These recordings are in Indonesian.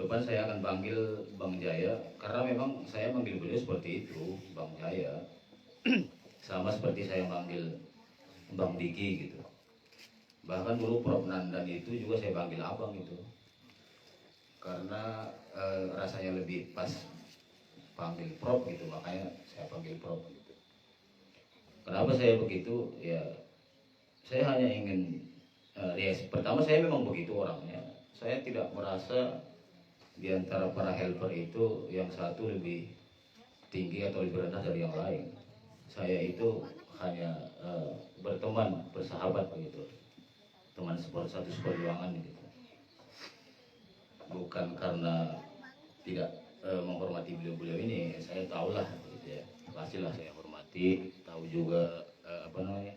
depan saya akan panggil Bang Jaya, karena memang saya manggil beliau seperti itu, Bang Jaya. Sama seperti saya manggil Bang Diki gitu. Bahkan dulu Prof Nandan itu juga saya panggil abang itu, karena rasanya lebih pas panggil Prof gitu, makanya saya panggil Prof gitu. Kenapa saya begitu? Ya saya hanya ingin ya pertama saya memang begitu orangnya. Saya tidak merasa di antara para helper itu yang satu lebih tinggi atau lebih rendah dari yang lain. Saya itu hanya berteman, bersahabat begitu, teman satu seperjuangan gitu. Bukan karena tidak menghormati beliau-beliau ini, saya tahulah gitu ya, pastilah saya hormati, tahu juga apa namanya.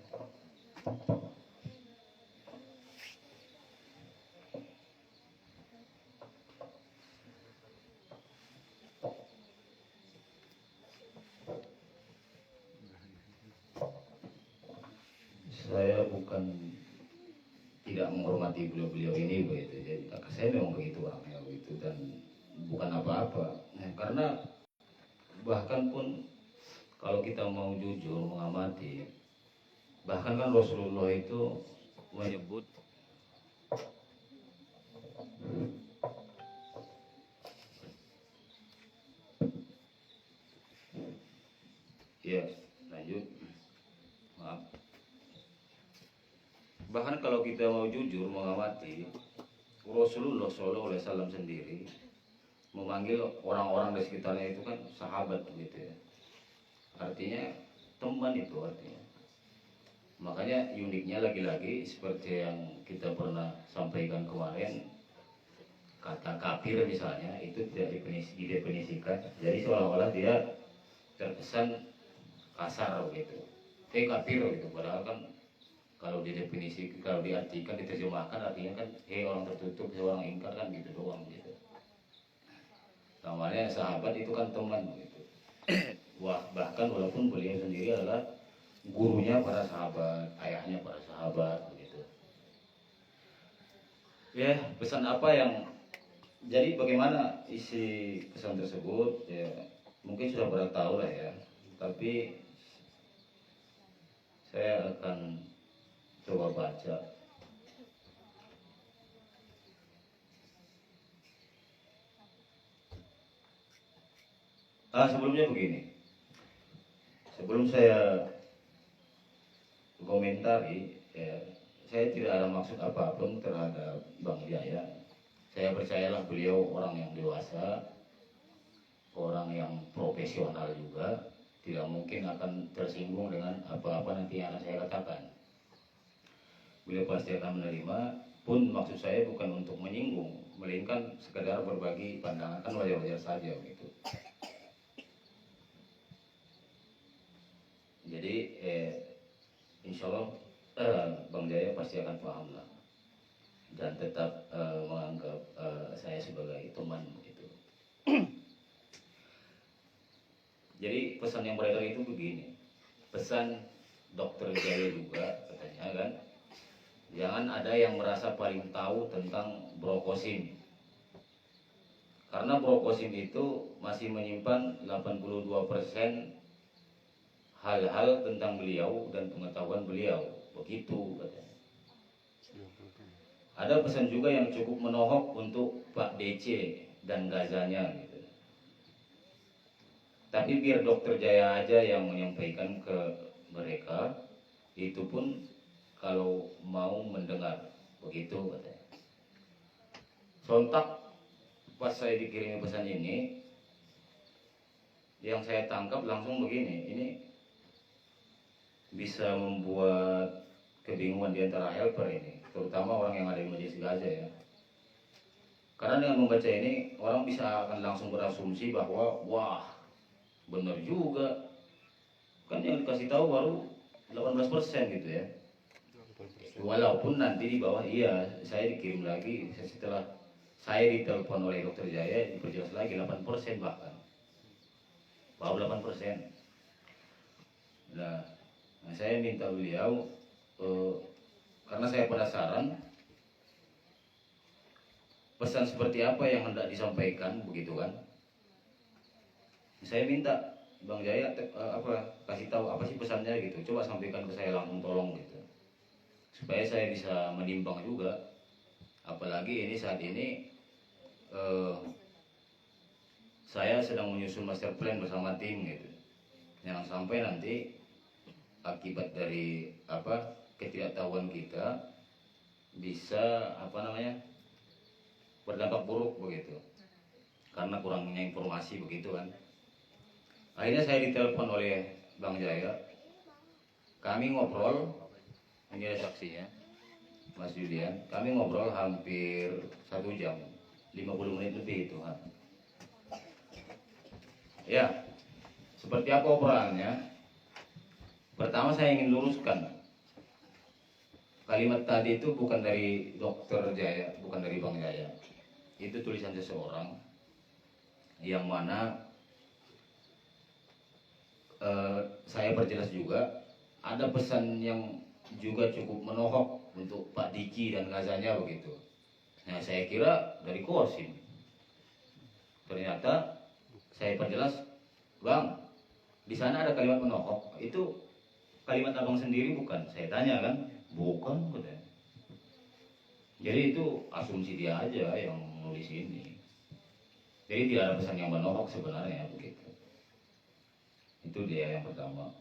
Saya bukan tidak menghormati beliau-beliau ini begitu, jadi saya memang begitu orangnya begitu, dan bukan apa-apa. Nah, karena bahkan pun kalau kita mau jujur mengamati, bahkan kan Rasulullah itu menyebut ya, lanjut, maaf. Bahkan kalau kita mau jujur mengamati, Rasulullah SAW sendiri memanggil orang-orang di sekitarnya itu kan sahabat gitu ya. Artinya teman itu artinya. Makanya uniknya lagi-lagi seperti yang kita pernah sampaikan kemarin, kata kafir misalnya itu tidak didefinisikan. Jadi seolah-olah dia terkesan kasar gitu. Kafir gitu, padahal kan kalau didefinisi, kalau diartikan, diterjemahkan artinya kan orang tertutup, orang ingkar kan gitu doang gitu. Namanya sahabat itu kan teman gitu. Wah, bahkan walaupun beliau sendiri adalah gurunya para sahabat, ayahnya para sahabat begitu. Ya, pesan apa yang jadi bagaimana isi pesan tersebut ya, mungkin sudah pada tahu lah ya. Tapi saya akan coba baca. Sebelumnya begini, sebelum saya komentari, ya, saya tidak ada maksud apapun terhadap Bang Jaya. Saya percayalah beliau orang yang dewasa, orang yang profesional juga, tidak mungkin akan tersinggung dengan apa-apa nanti yang akan saya katakan. Beliau pasti akan menerima, pun maksud saya bukan untuk menyinggung, melainkan sekedar berbagi pandangan, kan wajar-wajar saja gitu. Jadi insya Allah Bang Jaya pasti akan paham lah, dan tetap menganggap saya sebagai teman gitu. Jadi pesan yang beredar itu begini, pesan Dokter Jaya juga katanya kan, jangan ada yang merasa paling tahu tentang Brokosim, karena Brokosim itu masih menyimpan 82% hal-hal tentang beliau dan pengetahuan beliau, begitu katanya. Ada pesan juga yang cukup menohok untuk Pak DC dan gazanya gitu. Tapi biar Dokter Jaya aja yang menyampaikan ke mereka, itu pun kalau mau mendengar, begitu katanya. Sontak pas saya dikirimi pesan ini, yang saya tangkap langsung begini, ini bisa membuat kebingungan di antara helper ini, terutama orang yang ada di Majelis Gaza ya. Karena dengan membaca ini, orang bisa akan langsung berasumsi bahwa wah, benar juga. Kan yang dikasih tahu baru 18% gitu ya. Walaupun nanti di bawah iya, saya dikirim lagi setelah saya ditelepon oleh Dokter Jaya, diperjelas lagi 8% bahkan. Baru 8%. Nah, saya minta beliau karena saya penasaran, pesan seperti apa yang hendak disampaikan begitu kan. Saya minta Bang Jaya kasih tahu apa sih pesannya gitu, coba sampaikan ke saya langsung tolong gitu, supaya saya bisa menimbang juga. Apalagi ini saat ini saya sedang menyusun master plan bersama tim gitu. Jangan sampai nanti akibat dari ketidaktahuan kita bisa berdampak buruk begitu, karena kurangnya informasi begitu kan. Akhirnya saya ditelepon oleh Bang Jaya, kami ngobrol, ini ada saksinya Mas Julian, kami ngobrol hampir 1 jam 50 menit lebih itu kan. Ya, seperti apa obrolannya? Pertama saya ingin luruskan, kalimat tadi itu bukan dari Dokter Jaya, bukan dari Bang Jaya. Itu tulisan seseorang yang mana saya perjelas juga, ada pesan yang juga cukup menohok untuk Pak Diki dan Gazanya begitu. Nah, saya kira dari Kosim. Ternyata saya perjelas, Bang, di sana ada kalimat menohok. Itu kalimat abang sendiri bukan? Saya tanya kan, bukan katanya. Jadi itu asumsi dia aja yang nulis ini. Jadi tidak ada pesan yang menohok sebenarnya begitu. Itu dia yang pertama.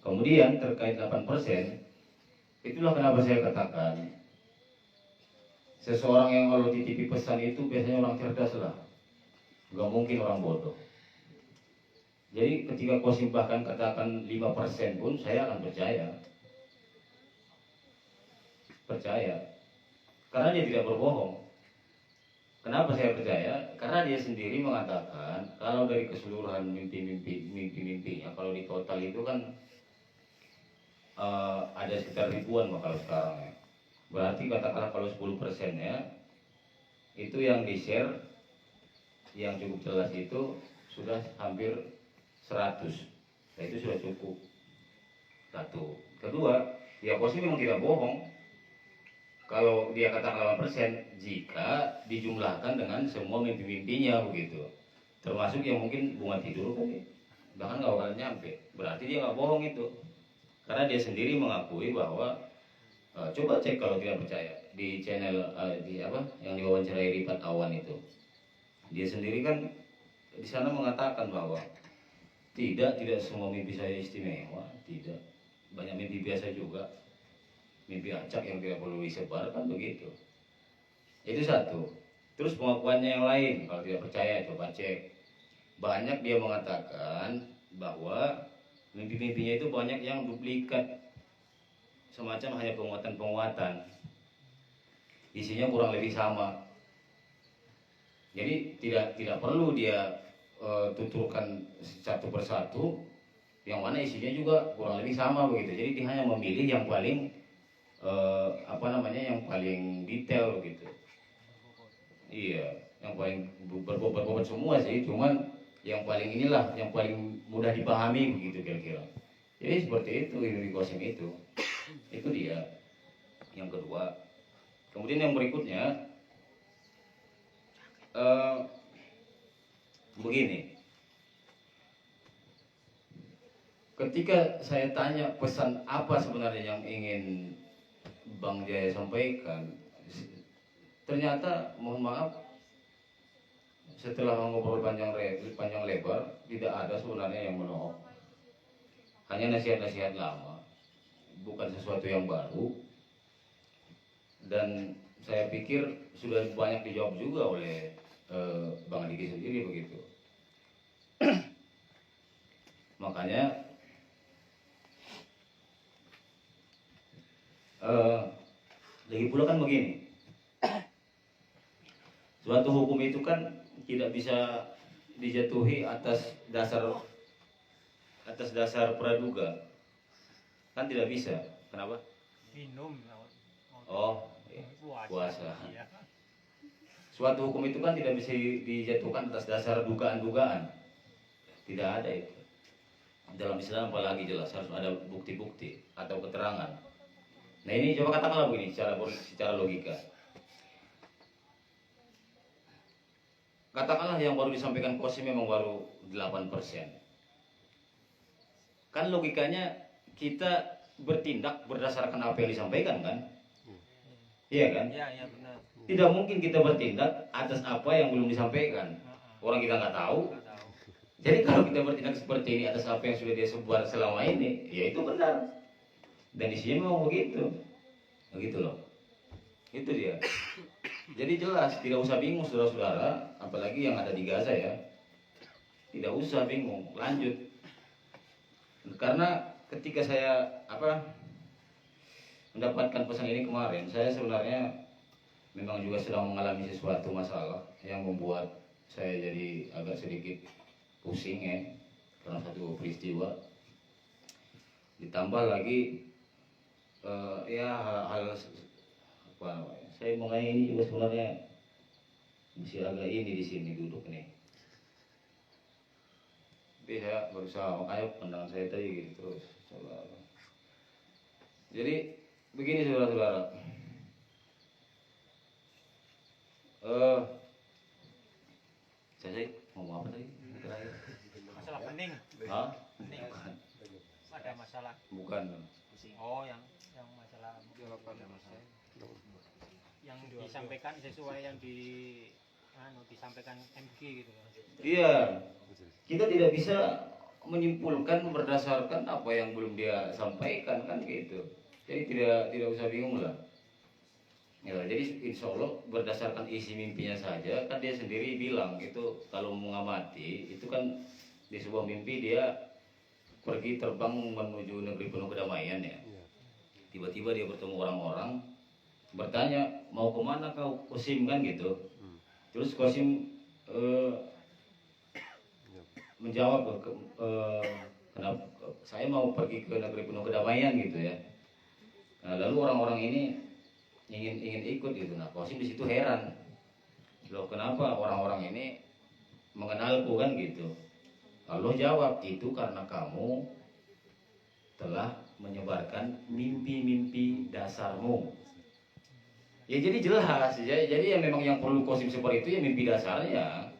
Kemudian terkait 8%, itulah kenapa saya katakan seseorang yang kalau titipi pesan itu biasanya orang cerdas lah, gak mungkin orang bodoh. Jadi ketika Kosim bahkan katakan 5% pun saya akan percaya, karena dia tidak berbohong. Kenapa saya percaya? Karena dia sendiri mengatakan kalau dari keseluruhan mimpi-mimpinya, kalau di total itu kan ada sekitar ribuan kalau sekarang ya. Berarti katakanlah kalau 10%-nya itu yang di-share, yang cukup jelas itu sudah hampir 100. Nah, itu sudah cukup. Satu. Kedua, ya Kosim memang tidak bohong kalau dia katakan 8% jika dijumlahkan dengan semua mimpi-mimpinya begitu, termasuk yang mungkin bunga tidur kali, bahkan nggak bakal nyampe. Berarti dia nggak bohong itu, karena dia sendiri mengakui bahwa coba cek kalau tidak percaya di channel yang diwawancarai Rifat Awan itu, dia sendiri kan di sana mengatakan bahwa tidak semua mimpi saya istimewa, tidak, banyak mimpi biasa juga, mimpi acak yang tidak perlu disebarkan begitu. Itu satu. Terus pengakuannya yang lain, kalau tidak percaya coba cek. Banyak dia mengatakan bahwa mimpi-mimpinya itu banyak yang duplikat, semacam hanya penguatan-penguatan, isinya kurang lebih sama. Jadi tidak perlu dia tuturkan satu persatu, yang mana isinya juga kurang lebih sama begitu. Jadi dia hanya memilih yang paling yang paling detail begitu. Iya, yang paling berbobot semua sih, cuman yang paling inilah yang paling mudah dipahami begitu kira-kira. Jadi seperti itu Ibnu Qasim itu dia. Yang kedua, kemudian yang berikutnya begini. Ketika saya tanya pesan apa sebenarnya yang ingin Bang Jaya sampaikan, ternyata mohon maaf, setelah ngobrol panjang lebar tidak ada sebenarnya yang menohok, hanya nasihat-nasihat lama, bukan sesuatu yang baru. Dan saya pikir sudah banyak dijawab juga oleh Bang Diki sendiri begitu. Makanya lagi pula kan begini, suatu hukum itu kan tidak bisa dijatuhi atas dasar praduga, kan tidak bisa. Kenapa? Minum. Oh, puasa. Suatu hukum itu kan tidak bisa dijatuhkan atas dasar dugaan-dugaan, tidak ada itu dalam Islam, apalagi jelas harus ada bukti-bukti atau keterangan. Nah ini coba katakanlah begini secara logika. katakanlah yang baru disampaikan Kosim memang baru 8%. Kan logikanya kita bertindak berdasarkan apa yang disampaikan kan? Iya kan? Iya benar. Tidak mungkin kita bertindak atas apa yang belum disampaikan. Orang kita nggak tahu. Jadi kalau kita bertindak seperti ini atas apa yang sudah dia sebar selama ini, ya itu benar. Dan di sini memang begitu. Begitu loh. Itu dia. Jadi jelas, tidak usah bingung saudara-saudara, apalagi yang ada di Gaza ya. Tidak usah bingung, lanjut. Karena ketika saya mendapatkan pesan ini kemarin, saya sebenarnya memang juga sedang mengalami sesuatu masalah yang membuat saya jadi agak sedikit pusing ya, karena satu peristiwa. Ditambah lagi ya hal-hal apa namanya, saya mengenai ini juga sebenarnya masih agak ini di sini duduk nih. Tapi saya berusaha mengayuh pandangan saya tadi gitu terus. Jadi begini saudara-saudara, saya ngomong apa tadi? Masalah pening. Hah? Pening. Ada masalah. Bukan. Oh, yang masalah yang disampaikan sesuai yang disampaikan MG gitu. Iya. Kita tidak bisa menyimpulkan berdasarkan apa yang belum dia sampaikan kan gitu. Jadi tidak usah bingung lah. Ya, jadi insya Allah berdasarkan isi mimpinya saja kan dia sendiri bilang itu kalau mengamati itu kan di sebuah mimpi dia pergi terbang menuju negeri penuh kedamaian ya. Tiba-tiba dia bertemu orang-orang bertanya mau kemana kau Kosim kan gitu. Terus Kosim menjawab kenapa saya mau pergi ke negeri penuh kedamaian gitu ya. Nah, lalu orang-orang ini ingin ikut gitu. Nah, Kosim di situ heran. Loh, kenapa orang-orang ini mengenalku kan gitu. Allah jawab, itu karena kamu telah menyebarkan mimpi-mimpi dasarmu. Ya jadi jelas ya. Jadi yang memang yang perlu Kosim seperti itu ya mimpi dasarnya.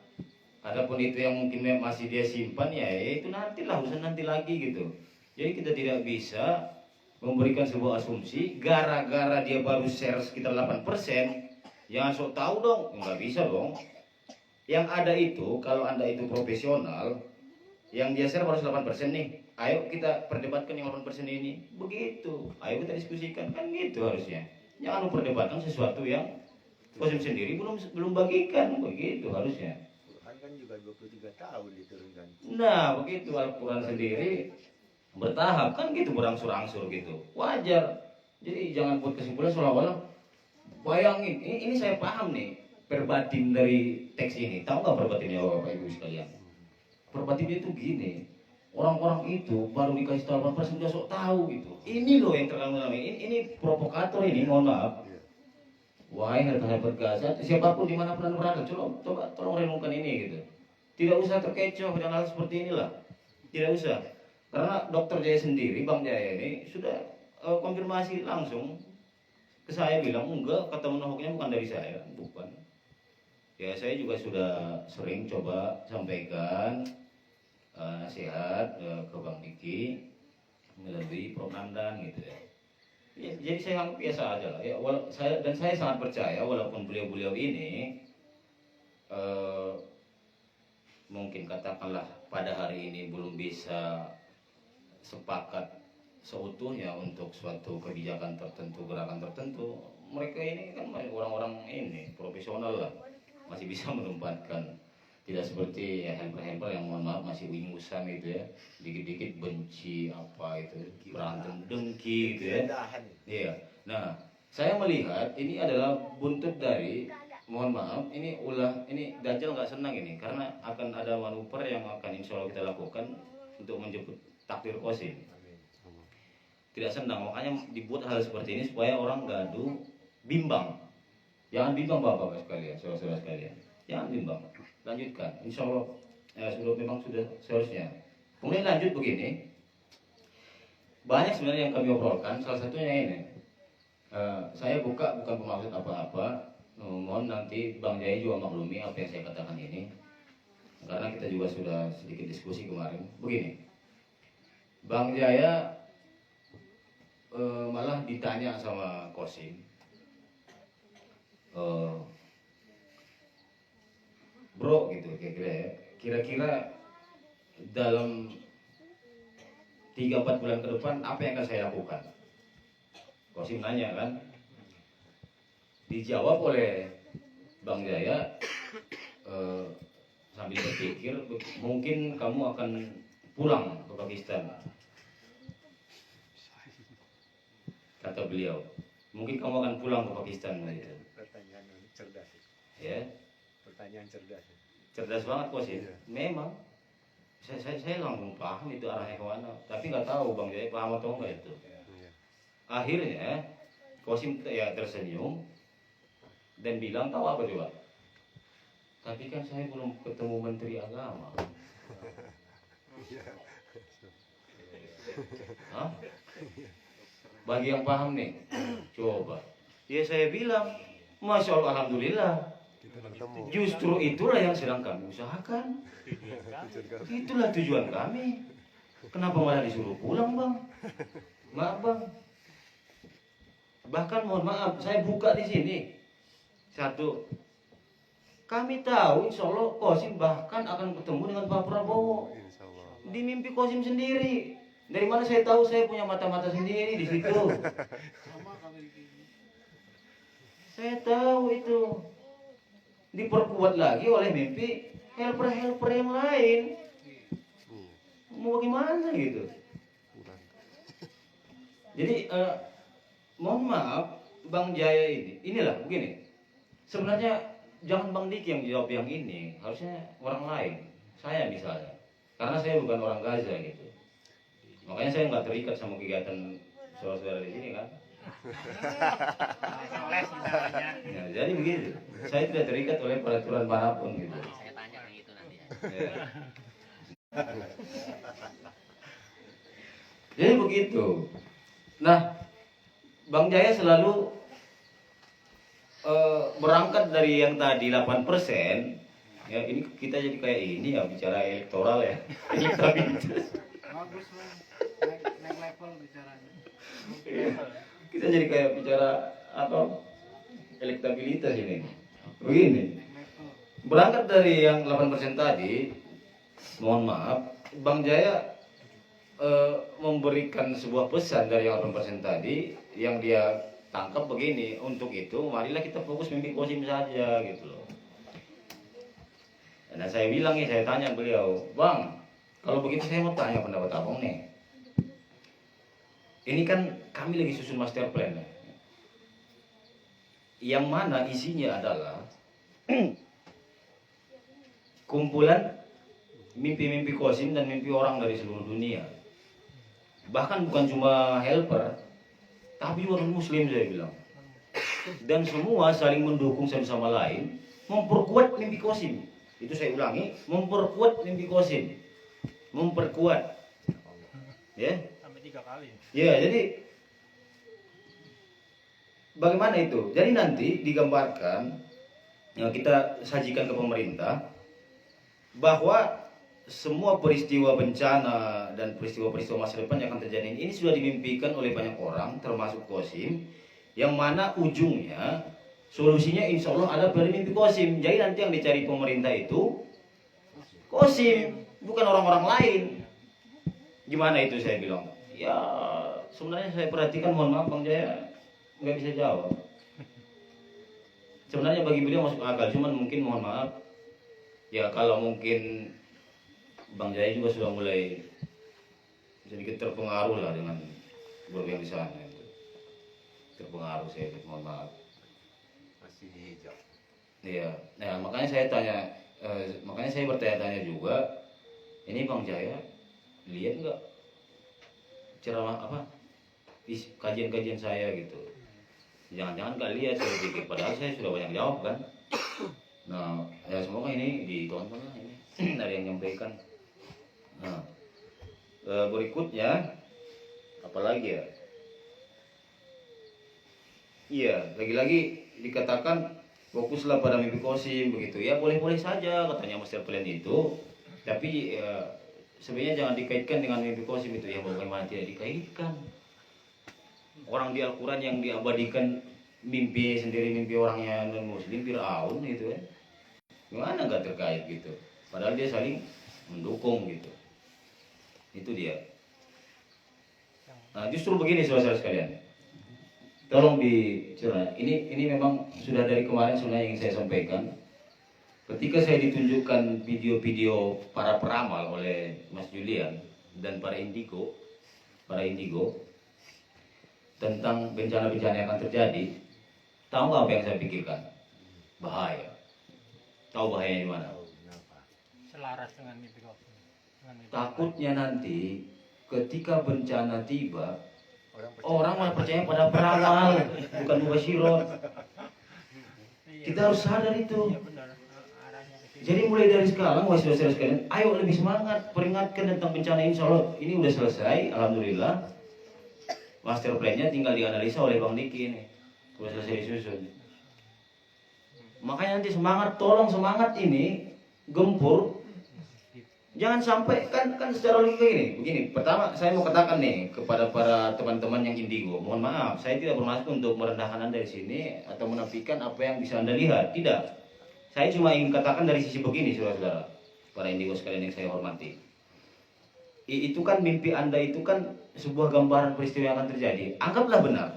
Adapun itu yang mungkin masih dia simpan ya itu nantilah, urusan nanti lagi gitu. Jadi kita tidak bisa memberikan sebuah asumsi gara-gara dia baru share sekitar 8%, jangan sok tahu dong, nggak bisa dong. Yang ada itu kalau Anda itu profesional, yang dia share baru 8% nih, ayo kita perdebatkan yang 8% ini. Begitu, ayo kita diskusikan kan gitu harusnya. Jangan memperdebatkan sesuatu yang Kosim sendiri belum bagikan, begitu harusnya. Kan juga 23 tahun diturunkan. Nah, begitu Al-Quran sendiri bertahap kan gitu, berangsur-angsur gitu. Wajar. Jadi jangan buat kesimpulan seolah-olah bayangin, ini saya paham nih perbatin dari teks ini. Tahu nggak perbatinnya Bapak Ibu sekalian? Perbatinnya itu gini. Orang-orang itu baru dikasih tahu 8% udah sok tahu gitu. Ini loh yang terkenal ini provokator ini, mohon maaf. Wahai sahabat Gaza, siapapun dimanapun Anda berada, coba tolong renungkan ini gitu. Tidak usah terkecoh dengan hal seperti inilah. Tidak usah. Karena Dokter Jaya sendiri, Bang Jaya ini sudah konfirmasi langsung ke saya, bilang enggak, kata menahuknya bukan dari saya, bukan. Ya saya juga sudah sering coba sampaikan nasihat ke Bang Diki melalui Prof Nandan gitu ya. Ya, jadi saya anggap biasa aja lah ya. Saya sangat percaya walaupun beliau-beliau ini mungkin katakanlah pada hari ini belum bisa sepakat seutuhnya untuk suatu kebijakan tertentu, gerakan tertentu. Mereka ini kan orang-orang ini profesional lah, masih bisa menempatkan. Tidak seperti ya handphone yang mohon maaf masih ingusan gitu ya, dikit-dikit benci apa itu, berantem dengki gitu ya. Iya. Nah, saya melihat ini adalah buntut dari, mohon maaf, ini Dajjal nggak senang ini karena akan ada manuver yang akan insya Allah kita lakukan untuk menjemput takdir Kosim. Tidak senang, makanya dibuat hal seperti ini supaya orang gaduh, bimbang. Jangan bimbang Bapak sekalian, saudara-saudara sekalian. Jangan bimbang. Lanjutkan, insya Allah memang sudah seharusnya. Kemudian lanjut begini, banyak sebenarnya yang kami obrolkan. Salah satunya ini, saya bukan bermaksud apa-apa, Mohon nanti Bang Jaya juga maklumi apa yang saya katakan ini, karena kita juga sudah sedikit diskusi kemarin. Begini, Bang Jaya malah ditanya sama Kosim, bro gitu kira-kira ya, kira-kira dalam 3-4 bulan ke depan apa yang akan saya lakukan? Kosim nanya kan, dijawab oleh Bang Jaya sambil berpikir, mungkin kamu akan pulang ke Pakistan, kata beliau. Mungkin kamu akan pulang ke Pakistan gitu. Pertanyaan cerdas. Ya, Pertanyaan cerdas. cerdas banget Kosim. Iya. Memang saya langsung paham itu arahnya kemana, tapi nggak tahu Bang Jaya paham atau enggak itu. Iya. Akhirnya Kosim ya tersenyum dan bilang, tahu apa coba? Tapi kan saya belum ketemu Menteri Agama. Hah? Bagi yang paham nih, coba. Ya saya bilang, Masya Allah, Alhamdulillah. Justru itulah yang sedang kami usahakan. Itulah tujuan kami. Kenapa malah disuruh pulang, Bang? Maaf, Bang. Bahkan mohon maaf, saya buka di sini. Satu, kami tahu insya Allah Kosim bahkan akan ketemu dengan Pak Prabowo. Di mimpi Kosim sendiri. Dari mana saya tahu? Saya punya mata-mata sendiri di situ. Saya tahu itu. Diperkuat lagi oleh mimpi helper-helper yang lain. Mau bagaimana gitu? Jadi mohon maaf Bang Jaya inilah begini. Sebenarnya jangan Bang Diki yang jawab yang ini, harusnya orang lain. Saya misalnya. Karena saya bukan orang Gaza gitu. Makanya saya nggak terikat sama kegiatan saudara-saudara di sini kan. Les misalnya. Ya, jadi begitu. Saya tidak terikat oleh peraturan manapun gitu. Saya tanya yang itu nanti ya. Ya. Jadi begitu. Nah, Bang Jaya selalu berangkat dari yang tadi 8%. Ya, ini kita jadi kayak ini ya, bicara elektoral ya. Elektabilitas. Bagus Bang, naik level bicaranya. Kita jadi kayak bicara apa? Elektabilitas ini. Begini. Naik level. Berangkat dari yang 8% tadi, mohon maaf, Bang Jaya memberikan sebuah pesan dari yang 8% tadi yang dia tangkap begini, untuk itu marilah kita fokus mimpi Kosim saja gitu loh. Nah saya bilang nih, saya tanya beliau, Bang, kalau begitu saya mau tanya pendapat abang nih. Ini kan kami lagi susun master plan ya. Yang mana isinya adalah kumpulan mimpi-mimpi Kosim dan mimpi orang dari seluruh dunia. Bahkan bukan cuma helper, tapi juga muslim saya bilang. Dan semua saling mendukung satu sama lain, memperkuat mimpi Kosim. Itu saya ulangi, memperkuat mimpi Kosim. Memperkuat. Ya. Sampai 3 kali. Ya, jadi bagaimana itu? Jadi nanti digambarkan, ya, kita sajikan ke pemerintah bahwa semua peristiwa bencana dan peristiwa-peristiwa masa depan yang akan terjadi ini sudah dimimpikan oleh banyak orang, termasuk Kosim, yang mana ujungnya solusinya insya Allah ada dari mimpi Kosim. Jadi nanti yang dicari pemerintah itu Kosim, bukan orang-orang lain. Gimana itu saya bilang? Ya sebenarnya saya perhatikan, mohon maaf Bang Jaya nggak bisa jawab. Sebenarnya bagi beliau masuk akal, cuman mungkin mohon maaf ya kalau mungkin Bang Jaya juga sudah mulai sedikit terpengaruh lah dengan beberapa yang di sana itu. Terpengaruh saya, mohon maaf. Masih hijau. Iya, nah makanya saya tanya, makanya saya bertanya-tanya juga, ini Bang Jaya lihat nggak ceramah apa kajian-kajian saya gitu? Jangan-jangan nggak lihat, saya pikir padahal saya sudah banyak jawab kan. Nah, ya semoga ini ditonton lah ini ada yang nyampaikan. Nah, berikutnya apalagi ya? Iya, lagi-lagi dikatakan fokuslah pada mimpi Qasim begitu ya, boleh-boleh saja katanya master plan itu, tapi sebenarnya jangan dikaitkan dengan mimpi Qasim itu ya, bagaimana tidak dikaitkan. Orang di Al-Quran yang diabadikan mimpi sendiri, mimpi orangnya non muslim, Fir'aun itu ya, gimana nggak terkait gitu, padahal dia saling mendukung gitu, itu dia. Nah justru begini saudara sekalian, tolong dicerna. Ini memang sudah dari kemarin sudah yang saya sampaikan. Ketika saya ditunjukkan video-video para peramal oleh Mas Julian dan para indigo tentang bencana-bencana yang akan terjadi, tahu nggak apa yang saya pikirkan? Bahaya. Tahu bahayanya di mana? Kenapa? Selaras dengan mimpi kau. Takutnya nanti ketika bencana tiba, Orang orang malah percaya pada peramal, bukan mubasyiron. Kita harus sadar itu. Iya benar. Arahnya ke situ. Jadi mulai dari sekarang, wahai saudara sekalian, ayo lebih semangat, peringatkan tentang bencana. Insya Allah ini udah selesai, alhamdulillah. Master plan-nya tinggal dianalisa oleh Bang Diki ini, udah selesai disusun. Makanya nanti semangat, tolong semangat ini gempur. Jangan sampai kan secara logika begini. Pertama saya mau katakan nih kepada para teman-teman yang indigo, mohon maaf, saya tidak bermaksud untuk merendahkan Anda di sini atau menafikan apa yang bisa Anda lihat, tidak. Saya cuma ingin katakan dari sisi begini, saudara-saudara, para indigo sekalian yang saya hormati. Itu kan mimpi Anda itu kan sebuah gambaran peristiwa yang akan terjadi. Anggaplah benar.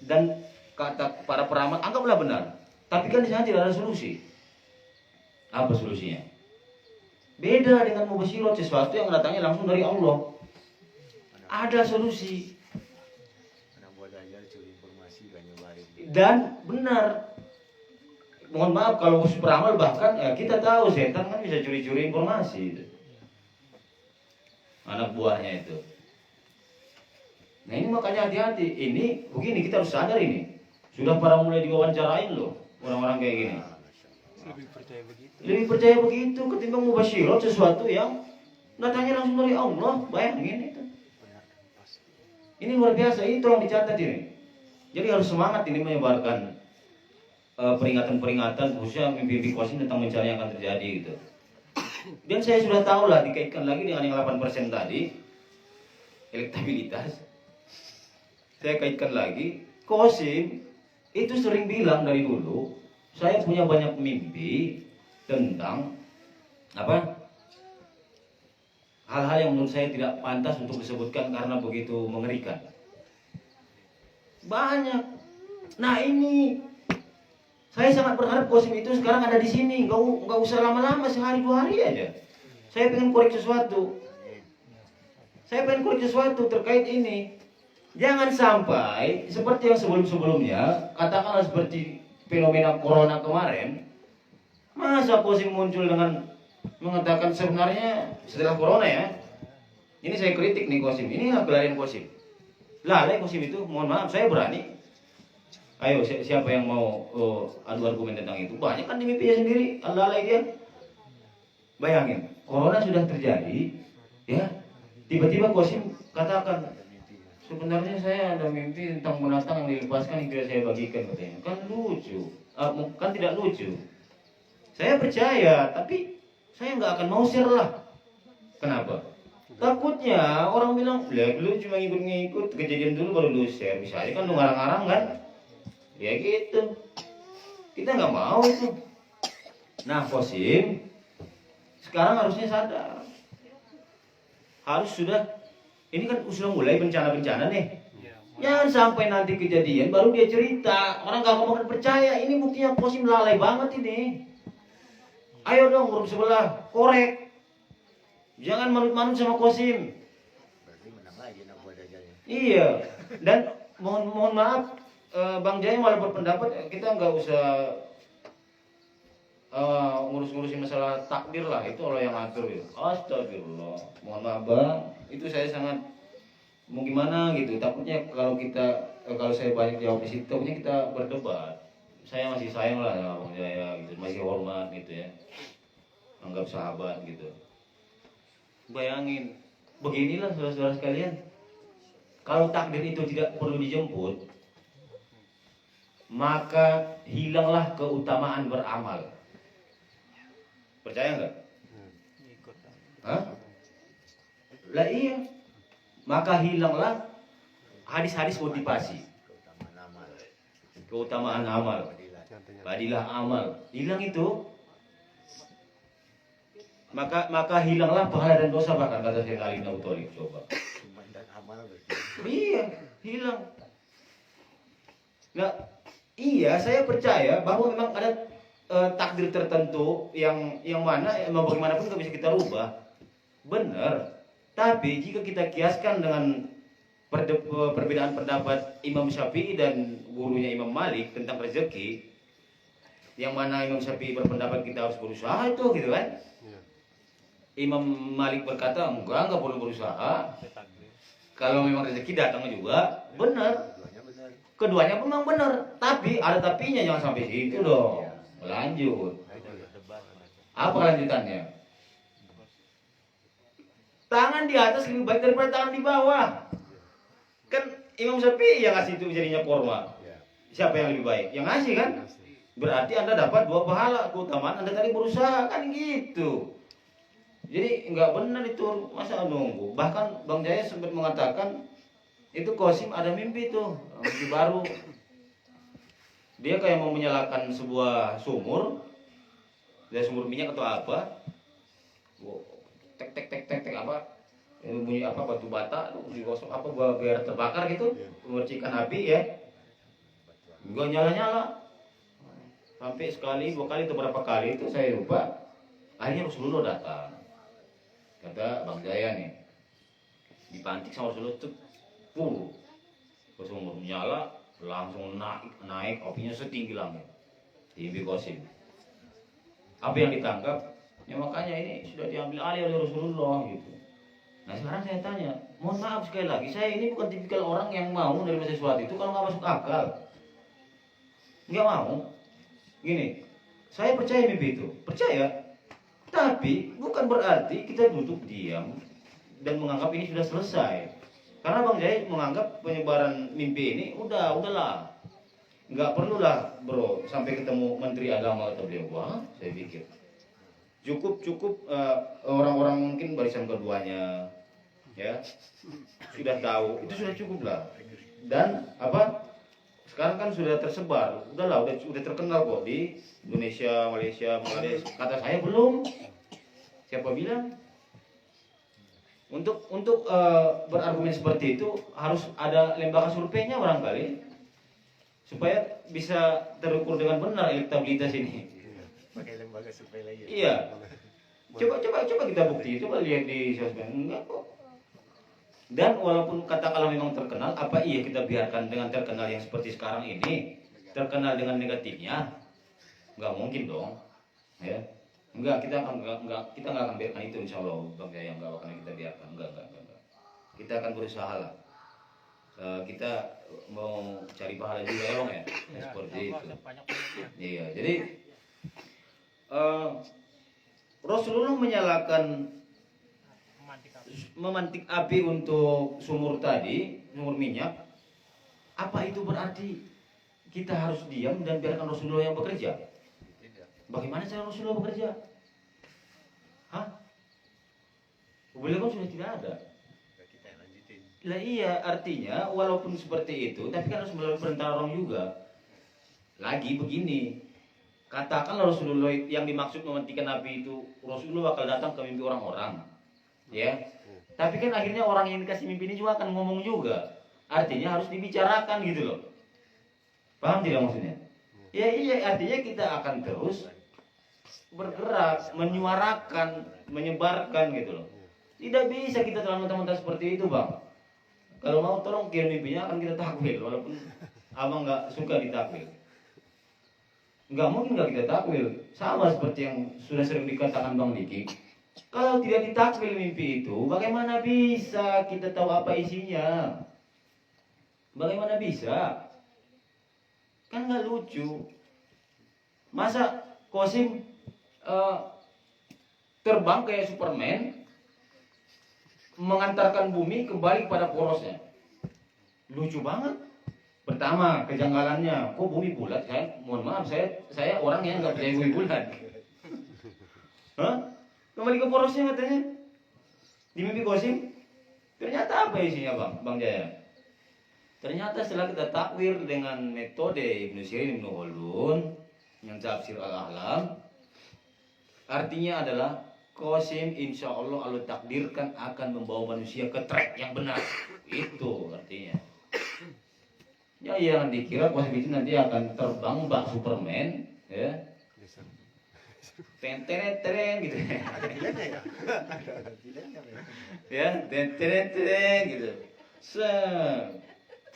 Dan kata para peramal, anggaplah benar. Tapi kan di sana tidak ada solusi. Apa solusinya? Beda dengan mubasyirat, sesuatu yang datangnya langsung dari Allah. Ada solusi. Anak buah dajjal curi informasi gak nyebarin. Dan benar. Mohon maaf kalau khusus peramal bahkan ya kita tahu setan kan bisa curi-curi informasi itu. Anak buahnya itu. Nah ini makanya hati-hati. Ini begini, kita harus sadar ini. Sudah para mulai diwawancarain loh orang-orang kayak gini. Lebih percaya begitu. Lebih percaya begitu ketimbang mubasyirat, sesuatu yang datangnya langsung dari Allah. Bayangin itu. Ini luar biasa, ini tolong dicatat ini. Jadi harus semangat ini menyebarkan peringatan-peringatan khususnya mimpi Qasim tentang bencana yang akan terjadi gitu. Dan saya sudah tahu lah, dikaitkan lagi dengan yang 8% tadi, elektabilitas. Saya kaitkan lagi, Qasim itu sering bilang dari dulu, saya punya banyak mimpi tentang apa? Hal-hal yang menurut saya tidak pantas untuk disebutkan karena begitu mengerikan. Banyak. Nah ini, saya sangat berharap Qasim itu sekarang ada di sini, nggak usah lama-lama, sehari 2 hari aja. Saya pengen korek sesuatu. Saya pengen korek sesuatu terkait ini. Jangan sampai seperti yang sebelum-sebelumnya, katakanlah seperti fenomena corona kemarin, masa Qasim muncul dengan mengatakan sebenarnya setelah corona ya, ini saya kritik nih Qasim, ini nggak gelarian Qasim. Lalai Qasim itu, mohon maaf, saya berani. Ayo siapa yang mau adu argumen tentang itu? Banyak kan di mimpinya sendiri, lalai dia. Bayangin, corona sudah terjadi, ya, tiba-tiba Qasim katakan, sebenarnya saya ada mimpi tentang binatang yang dilepaskan yang tidak saya bagikan katanya. Kan lucu, kan tidak lucu. Saya percaya, tapi saya nggak akan mau share lah. Kenapa? Takutnya orang bilang, ya lu cuma ngikut-ngikut, kejadian dulu baru lu share. Bisa aja kan lu ngarang-ngarang kan? Ya gitu. Kita nggak mau itu. Nah Qasim sekarang harusnya sadar. Harus sudah, ini kan sudah mulai bencana-bencana nih. Jangan sampai nanti kejadian baru dia cerita, orang nggak akan percaya. Ini buktinya Qasim lalai banget ini. Ayo dong grup sebelah, korek. Jangan manut-manut sama Qasim. Berarti menang lagi anak buah dajjalnya. Iya. Dan mohon maaf, Bang Jaya malah berpendapat kita nggak usah ngurus-ngurusin masalah takdir lah, itu Allah yang atur gitu. Astagfirullah. Mohon maaf Bang, itu saya sangat mau gimana gitu. Takutnya kalau saya banyak jawab di situ, takutnya kita berdebat. Saya masih sayang lah sama Bang Jaya gitu, masih hormat gitu ya. Anggap sahabat gitu. Bayangin, beginilah saudara-saudara sekalian. Kalau takdir itu tidak perlu dijemput, maka hilanglah keutamaan beramal. Percaya nggak? Ikut. Hah? Lah iya. Maka hilanglah hadis-hadis motivasi. Keutamaan amal. Keutamaan amal. Fadilat. Fadilah amal. Hilang itu. Maka hilanglah pahala dan dosa, bahkan kata Syekh Ali bin Abi Thalib. Coba. Iman dan amal berarti. Iya, hilang. Nah, iya, saya percaya bahwa memang ada takdir tertentu yang mana emang bagaimanapun nggak bisa kita rubah. Benar. Tapi jika kita kiaskan dengan perbedaan pendapat Imam Syafi'i dan gurunya Imam Malik tentang rezeki, yang mana Imam Syafi'i berpendapat kita harus berusaha itu, gitu kan? Imam Malik berkata enggak perlu berusaha. Takdir. Kalau memang rezeki datang juga, benar. Keduanya benar. Keduanya memang benar, tapi ada tapinya, jangan sampai situ dong. Lanjut. Ada berdebat. Apa kelanjutannya? Tangan di atas lebih baik daripada tangan di bawah. Kan Imam Syafi'i yang ngasih itu jadinya korma. Ya. Siapa yang lebih baik? Yang ngasih kan? Berarti Anda dapat 2 pahala, keutamaan Anda tadi berusaha, kan gitu. Jadi nggak benar itu, masa nunggu. Bahkan Bang Jaya sempat mengatakan itu Qasim ada mimpi tuh, mimpi baru. Dia kayak mau menyalakan sebuah sumur, dia sumur minyak atau apa, tek tek tek tek tek apa, bunyi apa, batu bata, digosok apa, biar terbakar gitu, memercikan api ya, nggak nyala nyala, sampai sekali 2 kali atau berapa kali itu saya lupa. Akhirnya Rasulullah datang. Kata Bang Jaya nih, dipantik sama Rasulullah tuh, sumur nyala, langsung naik apinya setinggi langit. Tinggi Qasim. Apa yang ditangkap? Ya makanya ini sudah diambil alih oleh Rasulullah gitu. Nah sekarang saya tanya, mohon maaf sekali lagi, saya ini bukan tipikal orang yang mau menerima sesuatu itu kalau nggak masuk akal. Nggak mau. Gini, saya percaya mimpi itu, percaya. Tapi bukan berarti kita duduk diam dan menganggap ini sudah selesai. Karena Bang Jaya menganggap penyebaran mimpi ini udahlah. Nggak perlulah bro sampai ketemu Menteri Agama atau beliau. Wah, saya pikir cukup orang-orang mungkin barisan keduanya ya sudah tahu, itu sudah cukup lah. Dan sekarang kan sudah tersebar, udahlah, udah terkenal kok di Indonesia, Malaysia, Bangladesh. Kata saya belum. Siapa bilang? Untuk berargumen seperti itu harus ada lembaga surveinya barangkali supaya bisa terukur dengan benar elektabilitas ini. Pakai lembaga survei lagi. Iya. Coba kita bukti, coba lihat di sosmed. Enggak kok. Dan walaupun katakanlah memang terkenal, apa iya kita biarkan dengan terkenal yang seperti sekarang ini terkenal dengan negatifnya? Enggak mungkin dong. Ya. Kita nggak akan biarkan itu, insya Allah. Bang Jaya, nggak akan kita biarkan. Enggak. Kita akan berusaha lah. Kita mau cari pahala juga ya Bang ya. Seperti itu. Iya, jadi Rasulullah menyalakan memantik api untuk sumur tadi, sumur minyak. Apa itu berarti kita harus diam dan biarkan Rasulullah yang bekerja? Bagaimana cara Rasulullah bekerja? Hah? Beliau kan sudah tidak ada. Kita lanjutin. Lah iya, artinya walaupun seperti itu, tapi kan harus melalui perintah orang juga. Lagi begini, katakanlah Rasulullah yang dimaksud mematikan api itu, Rasulullah bakal datang ke mimpi orang-orang, ya. Tapi kan akhirnya orang yang dikasih mimpi ini juga akan ngomong juga. Artinya harus dibicarakan gitu loh. Paham tidak maksudnya? Ya iya, artinya kita akan terus bergerak, menyuarakan, menyebarkan gitu loh. Tidak bisa kita terlalu mentah-mentah seperti itu Bang. Kalau mau tolong kirim mimpinya akan kita takwil, walaupun abang nggak suka ditakwil. Nggak mungkin nggak kita takwil. Sama seperti yang sudah sering dikatakan Bang Diki. Kalau tidak ditakwil mimpi itu, bagaimana bisa kita tahu apa isinya? Bagaimana bisa? Kan nggak lucu. Masa Qasim terbang kayak Superman, mengantarkan bumi kembali pada porosnya? Lucu banget. Pertama, kejanggalannya, kok bumi bulat? Mohon maaf, saya orang yang nggak percaya bumi bulat. Hah? Kembali ke porosnya katanya. Di mimpi Qasim. Ternyata apa isinya Bang Jaya? Ternyata setelah kita takwir dengan metode Ibnu Sirin, Ibnu Khaldun, yang tafsir Al-Ahlam, artinya adalah Qasim insya Allah takdirkan akan membawa manusia ke track yang benar. Itu artinya. Ya jangan dikira Qasim itu nanti akan terbang bak Superman, ya. Tenteret gitu. Ada pilihannya ya? Ada pilihannya ya? Ya, tenteret gitu.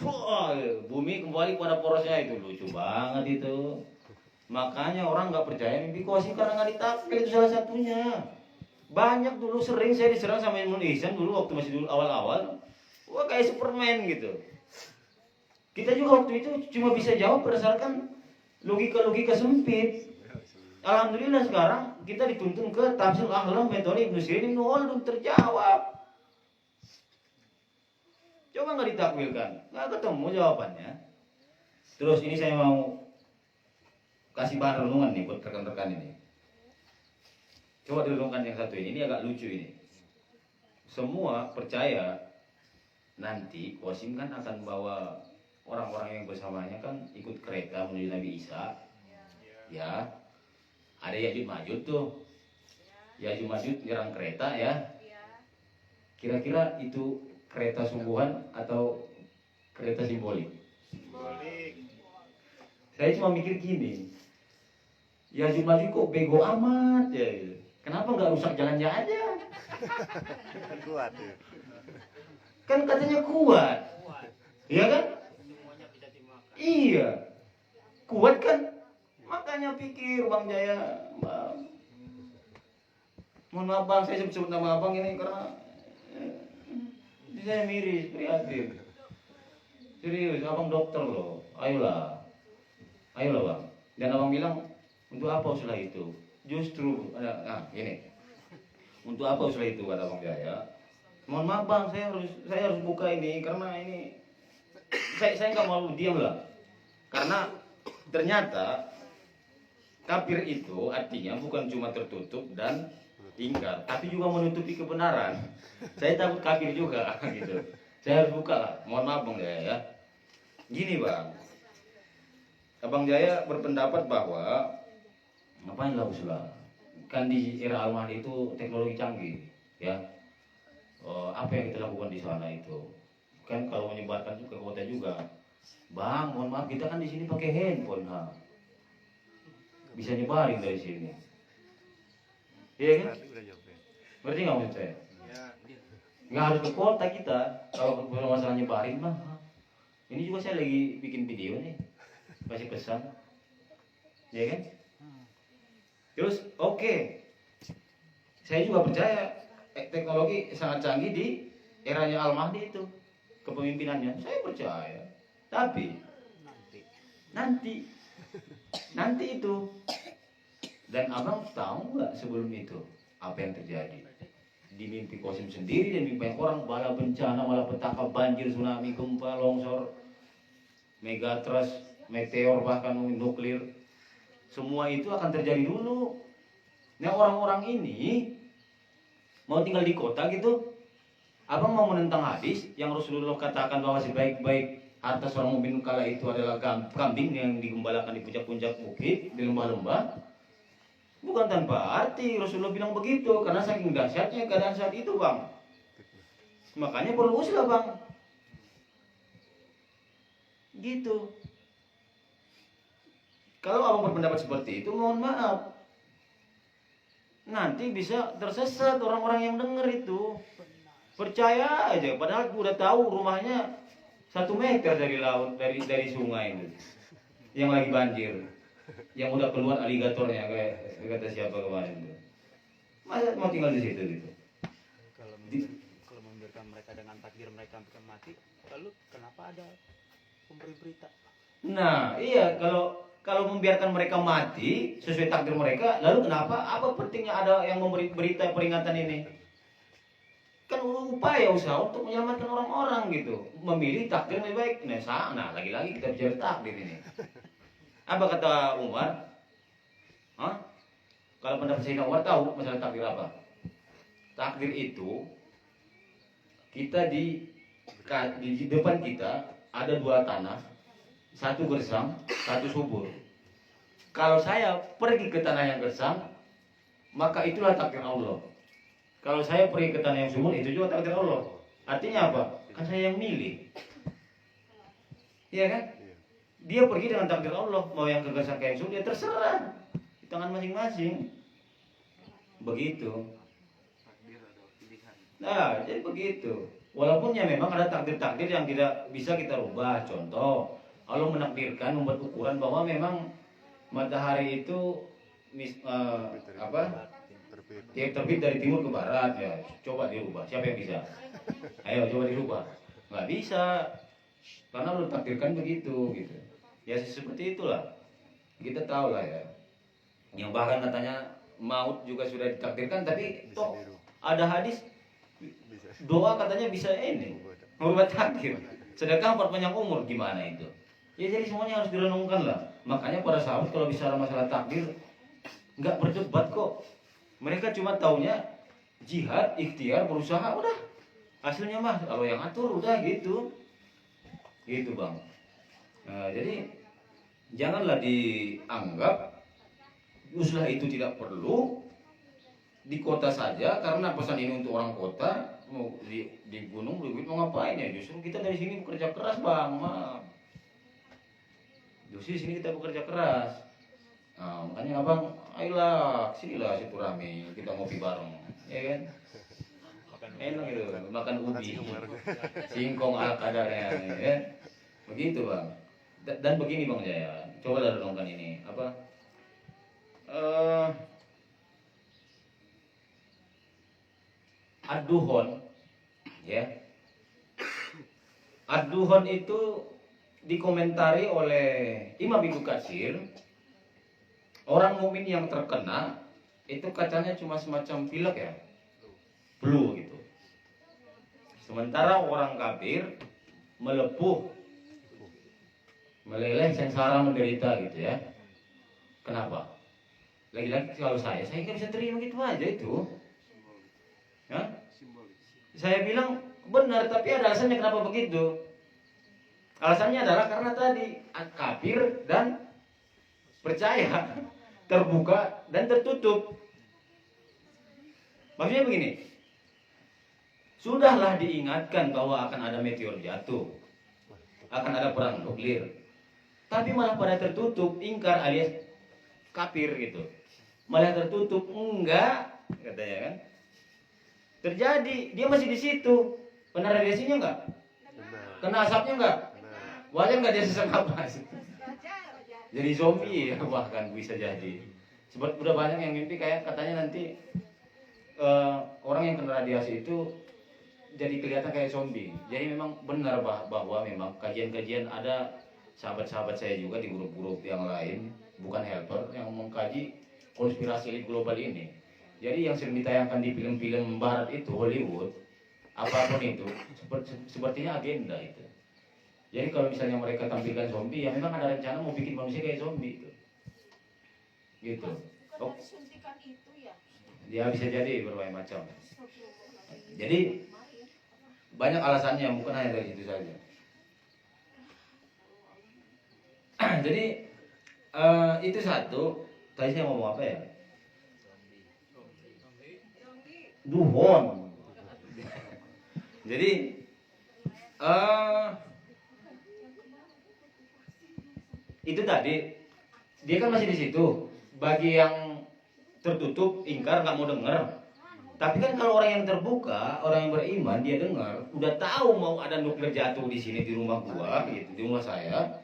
Wah, bumi kembali pada porosnya. Itu lucu banget itu. Makanya orang nggak percaya mimpi Qasim karena nggak ditakwil, itu salah satunya. Banyak dulu sering saya diserang sama Indonesia dulu waktu masih dulu awal-awal. Wah kayak Superman gitu. Kita juga waktu itu cuma bisa jawab berdasarkan logika-logika sempit. Alhamdulillah sekarang kita dituntun ke tafsir Al-Ahlam metode Ibnu Sirin, Ibnu Khaldun, terjawab. Coba nggak ditakwilkan, nggak ketemu jawabannya. Terus ini saya mau kasih bahan renungan nih buat rekan-rekan ini. Coba direnungkan yang satu ini agak lucu ini. Semua percaya nanti Qasim kan akan bawa orang-orang yang bersamanya kan ikut kereta menuju Nabi Isa. Ya, ada Ya'juj Ma'juj tuh. Ya'juj Ma'juj nyerang kereta ya. Kira-kira itu kereta sungguhan atau kereta simbolik? Saya cuma mikir gini, Ya'juj Ma'juj kok bego amat ya gitu. Kenapa nggak rusak jalannya aja? Kuat ya. Kan katanya kuat. Iya kan? Iya. Kuat kan? Makanya pikir Bang Jaya, Bang. Mohon maaf Bang, saya sebut nama Abang ini karena saya miris, prihatin. Serius, Abang dokter loh. Ayolah Bang. Dan Abang bilang, untuk apa usul itu? Justru, ini. Untuk apa usul itu kata Bang Jaya? Mohon maaf Bang, saya harus buka ini karena ini saya nggak mau diam lah. Karena ternyata kafir itu artinya bukan cuma tertutup dan ingkar, tapi juga menutupi kebenaran. Saya takut kafir juga gitu. Saya harus buka lah. Mohon maaf Bang Jaya ya. Gini Bang, Abang Jaya berpendapat bahwa ngapain lah usulah? Kan di era Al-Mahdi itu teknologi canggih, ya. Apa yang kita lakukan di sana itu? Kan kalau menyebarkan juga ke kota juga. Bang, mohon maaf kita kan di sini pakai handphone, ha. Bisa nyebarin dari sini. Iya kan? Berarti nggak maksud saya? Nggak harus ke kota kita. Kalau masalah nyebarin mah. Ini juga saya lagi bikin video nih, kasih pesan, ya kan? Terus oke. Saya juga percaya teknologi sangat canggih di eranya Al-Mahdi itu, kepemimpinannya. Saya percaya. Tapi nanti itu. Dan Abang tahu nggak sebelum itu apa yang terjadi? Di mimpi Qasim sendiri dan mimpi orang, bala bencana, malapetaka, banjir, tsunami, gempa, longsor, megatrust, meteor, bahkan nuklir. Semua itu akan terjadi dulu. Nah orang-orang ini mau tinggal di kota gitu. Abang mau menentang hadis yang Rasulullah katakan bahwa sebaik-baik harta seorang mukmin kala itu adalah kambing yang digembalakan di puncak-puncak bukit, di lembah-lembah. Bukan tanpa arti Rasulullah bilang begitu, karena saking dahsyatnya keadaan saat itu Bang. Makanya perlu usaha Bang. Gitu. Kalau Abang berpendapat seperti itu, mohon maaf. Nanti bisa tersesat orang-orang yang dengar itu. Percaya aja, padahal udah tahu rumahnya 1 meter dari laut, dari sungai itu. Yang lagi banjir. Yang udah keluar aligatornya kayak kata siapa kemarin itu. Masa mau tinggal di situ gitu? Kalau membiarkan mereka dengan takdir mereka sampai mati, lalu kenapa ada pemberi berita? Nah, iya kalau membiarkan mereka mati sesuai takdir mereka, lalu kenapa? Apa pentingnya ada yang memberi berita peringatan ini? kan upaya usaha untuk menyelamatkan orang-orang gitu, memilih takdir yang lebih baik. Nah, lagi-lagi kita bicara takdir ini. Apa kata Umar? Hah? Kalau pendapat Sayyidina Umar tahu masalah takdir apa? Takdir itu kita di depan kita ada dua tanah, satu gersang, satu subur. Kalau saya pergi ke tanah yang gersang, maka itulah takdir Allah. Kalau saya pergi ke tanah yang subur, itu juga takdir Allah. Artinya apa? Kan saya yang milih. Iya kan? Dia pergi dengan takdir Allah. Mau yang ke gersang ke yang subur, ya terserah. Di tangan masing-masing. Begitu. Nah, jadi begitu. Walaupun ya memang ada takdir-takdir yang tidak bisa kita rubah. Contoh, Allah menakdirkan membuat ukuran bahwa memang matahari itu terbit dari timur ke barat, ya coba dirubah. Siapa yang bisa? Ayo coba dirubah. Nggak bisa, karena lu takdirkan begitu gitu. Ya seperti itulah. Kita tahu lah ya. Yang bahkan katanya maut juga sudah ditakdirkan, tapi toh ada hadis doa katanya bisa ini merubah takdir. Sedangkan perpanjang umur gimana itu? Ya jadi semuanya harus direnungkan lah. Makanya para sahabat kalau bicara masalah takdir nggak berdebat kok. Mereka cuma taunya jihad, ikhtiar, berusaha, udah. Hasilnya mah kalau yang atur udah gitu. Gitu bang. Nah, jadi janganlah dianggap usaha itu tidak perlu di kota saja, karena pesan ini untuk orang kota. Mau di gunung mau ngapain ya? Justru kita dari sini bekerja keras bang, maaf. Justru di sini kita bekerja keras. Nah, makanya abang, ayolah sinilah silaturahmi, kita ngopi bareng, ya kan? Enak gitu, makan ubi, singkong ala kadarnya, ya. Begitu bang. Dan begini bang Jaya, coba renungkan ini, apa? Ad-duhon, ya. Ad-duhon itu dikomentari oleh Imam Ibnu Katsir. Orang mukmin yang terkena itu kacanya cuma semacam pilek ya, flu gitu. Sementara orang kafir melepuh, meleleh, sengsara, menderita gitu ya. Kenapa? Lagi-lagi kalau saya nggak bisa terima gitu aja itu. Ya? Saya bilang benar, tapi ada alasannya kenapa begitu. Alasannya adalah karena tadi kafir dan percaya, terbuka dan tertutup. Maksudnya begini, sudahlah diingatkan bahwa akan ada meteor jatuh, akan ada perang nuklir, tapi malah pada tertutup, ingkar alias kafir gitu, malah tertutup, enggak katanya kan. Terjadi, dia masih di situ, kena radiasinya enggak, kena asapnya enggak, wajar enggak dia sesak napas. Jadi zombie ya, bahkan bisa jadi. Sebab udah banyak yang mimpi kayak katanya nanti orang yang kena radiasi itu jadi kelihatan kayak zombie. Jadi memang benar bahwa memang kajian-kajian, ada sahabat-sahabat saya juga di grup-grup yang lain, bukan helper, yang mengkaji konspirasi elit global ini. Jadi yang sering ditayangkan di film-film barat itu, Hollywood, apapun itu, sepertinya agenda itu. Jadi kalau misalnya mereka tampilkan zombie, ya memang ada rencana mau bikin manusia kayak zombie itu. Gitu. Oh. Suntikan itu ya. Ya bisa jadi berbagai macam. Jadi banyak alasannya, bukan hanya dari itu saja. Jadi itu satu. Tadi saya ngomong apa ya? Duhon. Jadi itu tadi dia kan masih di situ. Bagi yang tertutup, ingkar, nggak mau dengar. Tapi kan kalau orang yang terbuka, orang yang beriman, dia dengar, udah tahu mau ada nuklir jatuh di sini di rumah gua, gitu, di rumah saya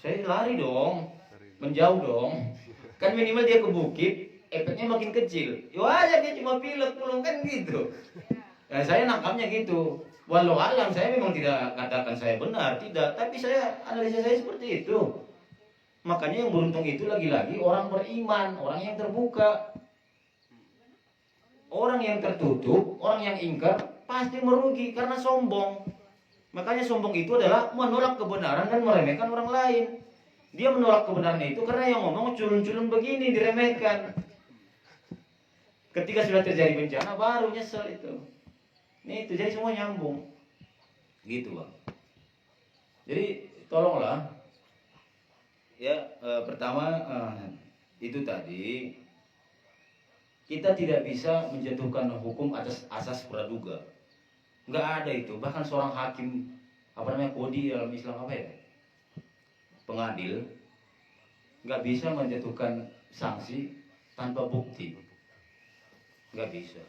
lari dong, menjauh dong. Kan minimal dia ke bukit, efeknya makin kecil. Ya aja dia cuma pilek pulang kan gitu. Nah, saya nangkapnya gitu. Walau alam, saya memang tidak katakan saya benar, tidak. Tapi saya analisa saya seperti itu. Makanya yang beruntung itu lagi-lagi orang beriman, orang yang terbuka. Orang yang tertutup, orang yang ingkar, pasti merugi karena sombong. Makanya sombong itu adalah menolak kebenaran dan meremehkan orang lain. Dia menolak kebenaran itu karena yang ngomong culun-culun begini diremehkan. Ketika sudah terjadi bencana baru nyesel itu. Ini itu jadi semua nyambung. Gitu bang. Jadi tolonglah. Ya pertama itu tadi kita tidak bisa menjatuhkan hukum atas asas praduga. Nggak ada itu. Bahkan seorang hakim kodi dalam Islam pengadil nggak bisa menjatuhkan sanksi tanpa bukti. Nggak bisa.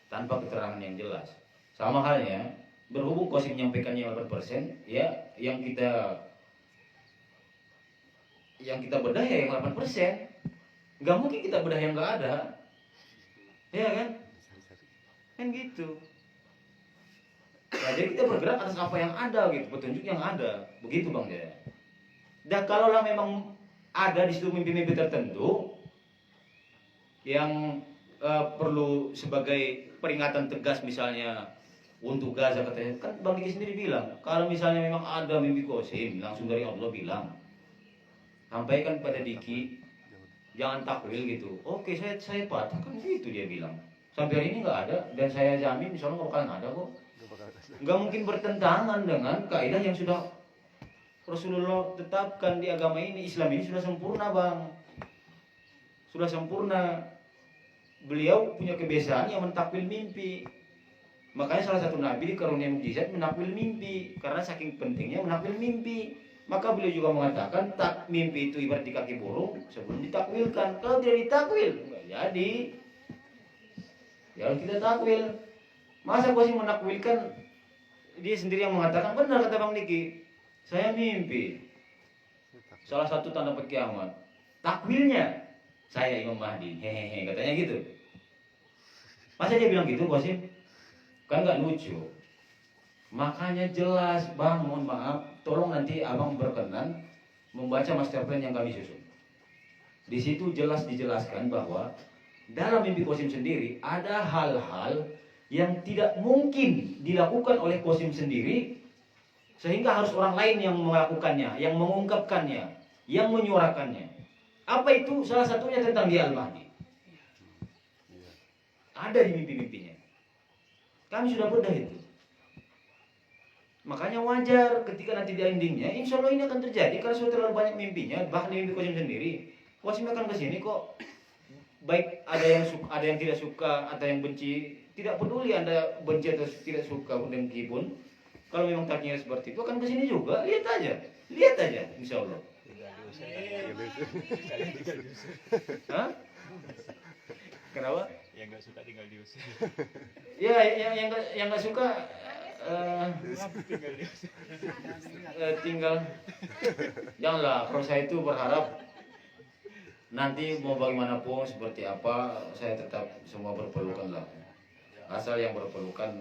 Tanpa keterangan yang jelas. Sama halnya berhubung Qasim menyampaikannya 8%, ya yang kita bedah ya yang 8%. Nggak mungkin kita bedah yang nggak ada. Ya kan? Kan gitu. Nah, jadi kita bergerak atas apa yang ada gitu, petunjuk yang ada. Begitu Bang Jaya. Dan kalaulah memang ada di situ mimpi-mimpi tertentu yang perlu sebagai peringatan tegas misalnya untuk Gaza katanya, kan Bang Diki sendiri bilang, kalau misalnya memang ada mimpi Qasim, langsung dari Allah bilang, sampaikan pada Diki, jangan takwil gitu. Oke, saya patahkan gitu dia bilang. Sampai hari ini nggak ada dan saya jamin misalnya nggak bakalan ada kok. Nggak mungkin bertentangan dengan kaidah yang sudah Rasulullah tetapkan di agama ini. Islam ini sudah sempurna bang, sudah sempurna. Beliau punya kebiasaan yang mentakwil mimpi. Makanya salah satu nabi dikaruniai mukjizat menakwil mimpi, karena saking pentingnya menakwil mimpi. Maka beliau juga mengatakan tak mimpi itu ibarat di kaki burung sebelum ditakwilkan. Kalau tidak ditakwil nggak jadi. Ya harus kita takwil. Masa Qasim menakwilkan, dia sendiri yang mengatakan, benar kata Bang Diki, saya mimpi salah satu tanda kiamat. Takwilnya saya Imam Mahdi, hehehe, katanya gitu. Masa dia bilang gitu Qasim? Kan nggak lucu. Makanya jelas Bang, mohon maaf, tolong nanti Abang berkenan membaca master plan yang kami susun. Di situ jelas dijelaskan bahwa dalam mimpi Qasim sendiri ada hal-hal yang tidak mungkin dilakukan oleh Qasim sendiri, sehingga harus orang lain yang melakukannya, yang mengungkapkannya, yang menyuarakannya. Apa itu? Salah satunya tentang dia Al-Mahdi. Ada di mimpi-mimpinya. Kami sudah bedah itu. Makanya wajar ketika nanti di endingnya, insya Allah ini akan terjadi karena sudah terlalu banyak mimpinya, bahkan di mimpi Qasim sendiri. Qasim akan kesini kok. Baik ada yang tidak suka, ada yang benci, tidak peduli Anda benci atau tidak suka dengki pun, kalau memang takdirnya seperti itu akan kesini juga. Lihat aja, insya Allah. Hah? Kenapa? Yang nggak suka tinggal diusir. Ya, yang nggak suka tinggal. Janganlah. Kalau saya itu berharap nanti mau bagaimanapun seperti apa, saya tetap semua berpelukan lah. Asal yang berpelukan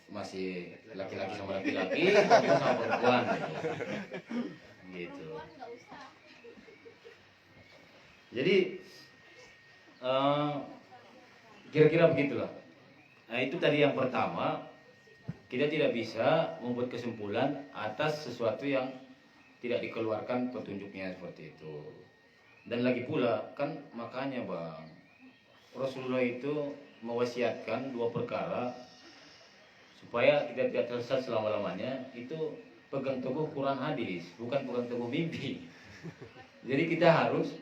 masih laki-laki sama laki-laki, perempuan sama perempuan. Gitu. Jadi kira-kira begitulah. Nah itu tadi yang pertama, kita tidak bisa membuat kesimpulan atas sesuatu yang tidak dikeluarkan petunjuknya seperti itu. Dan lagi pula kan makanya bang, Rasulullah itu mewasiatkan 2 perkara supaya kita tidak tersesat selama-lamanya. Itu pegang teguh Quran hadis, bukan pegang teguh mimpi. Jadi kita harus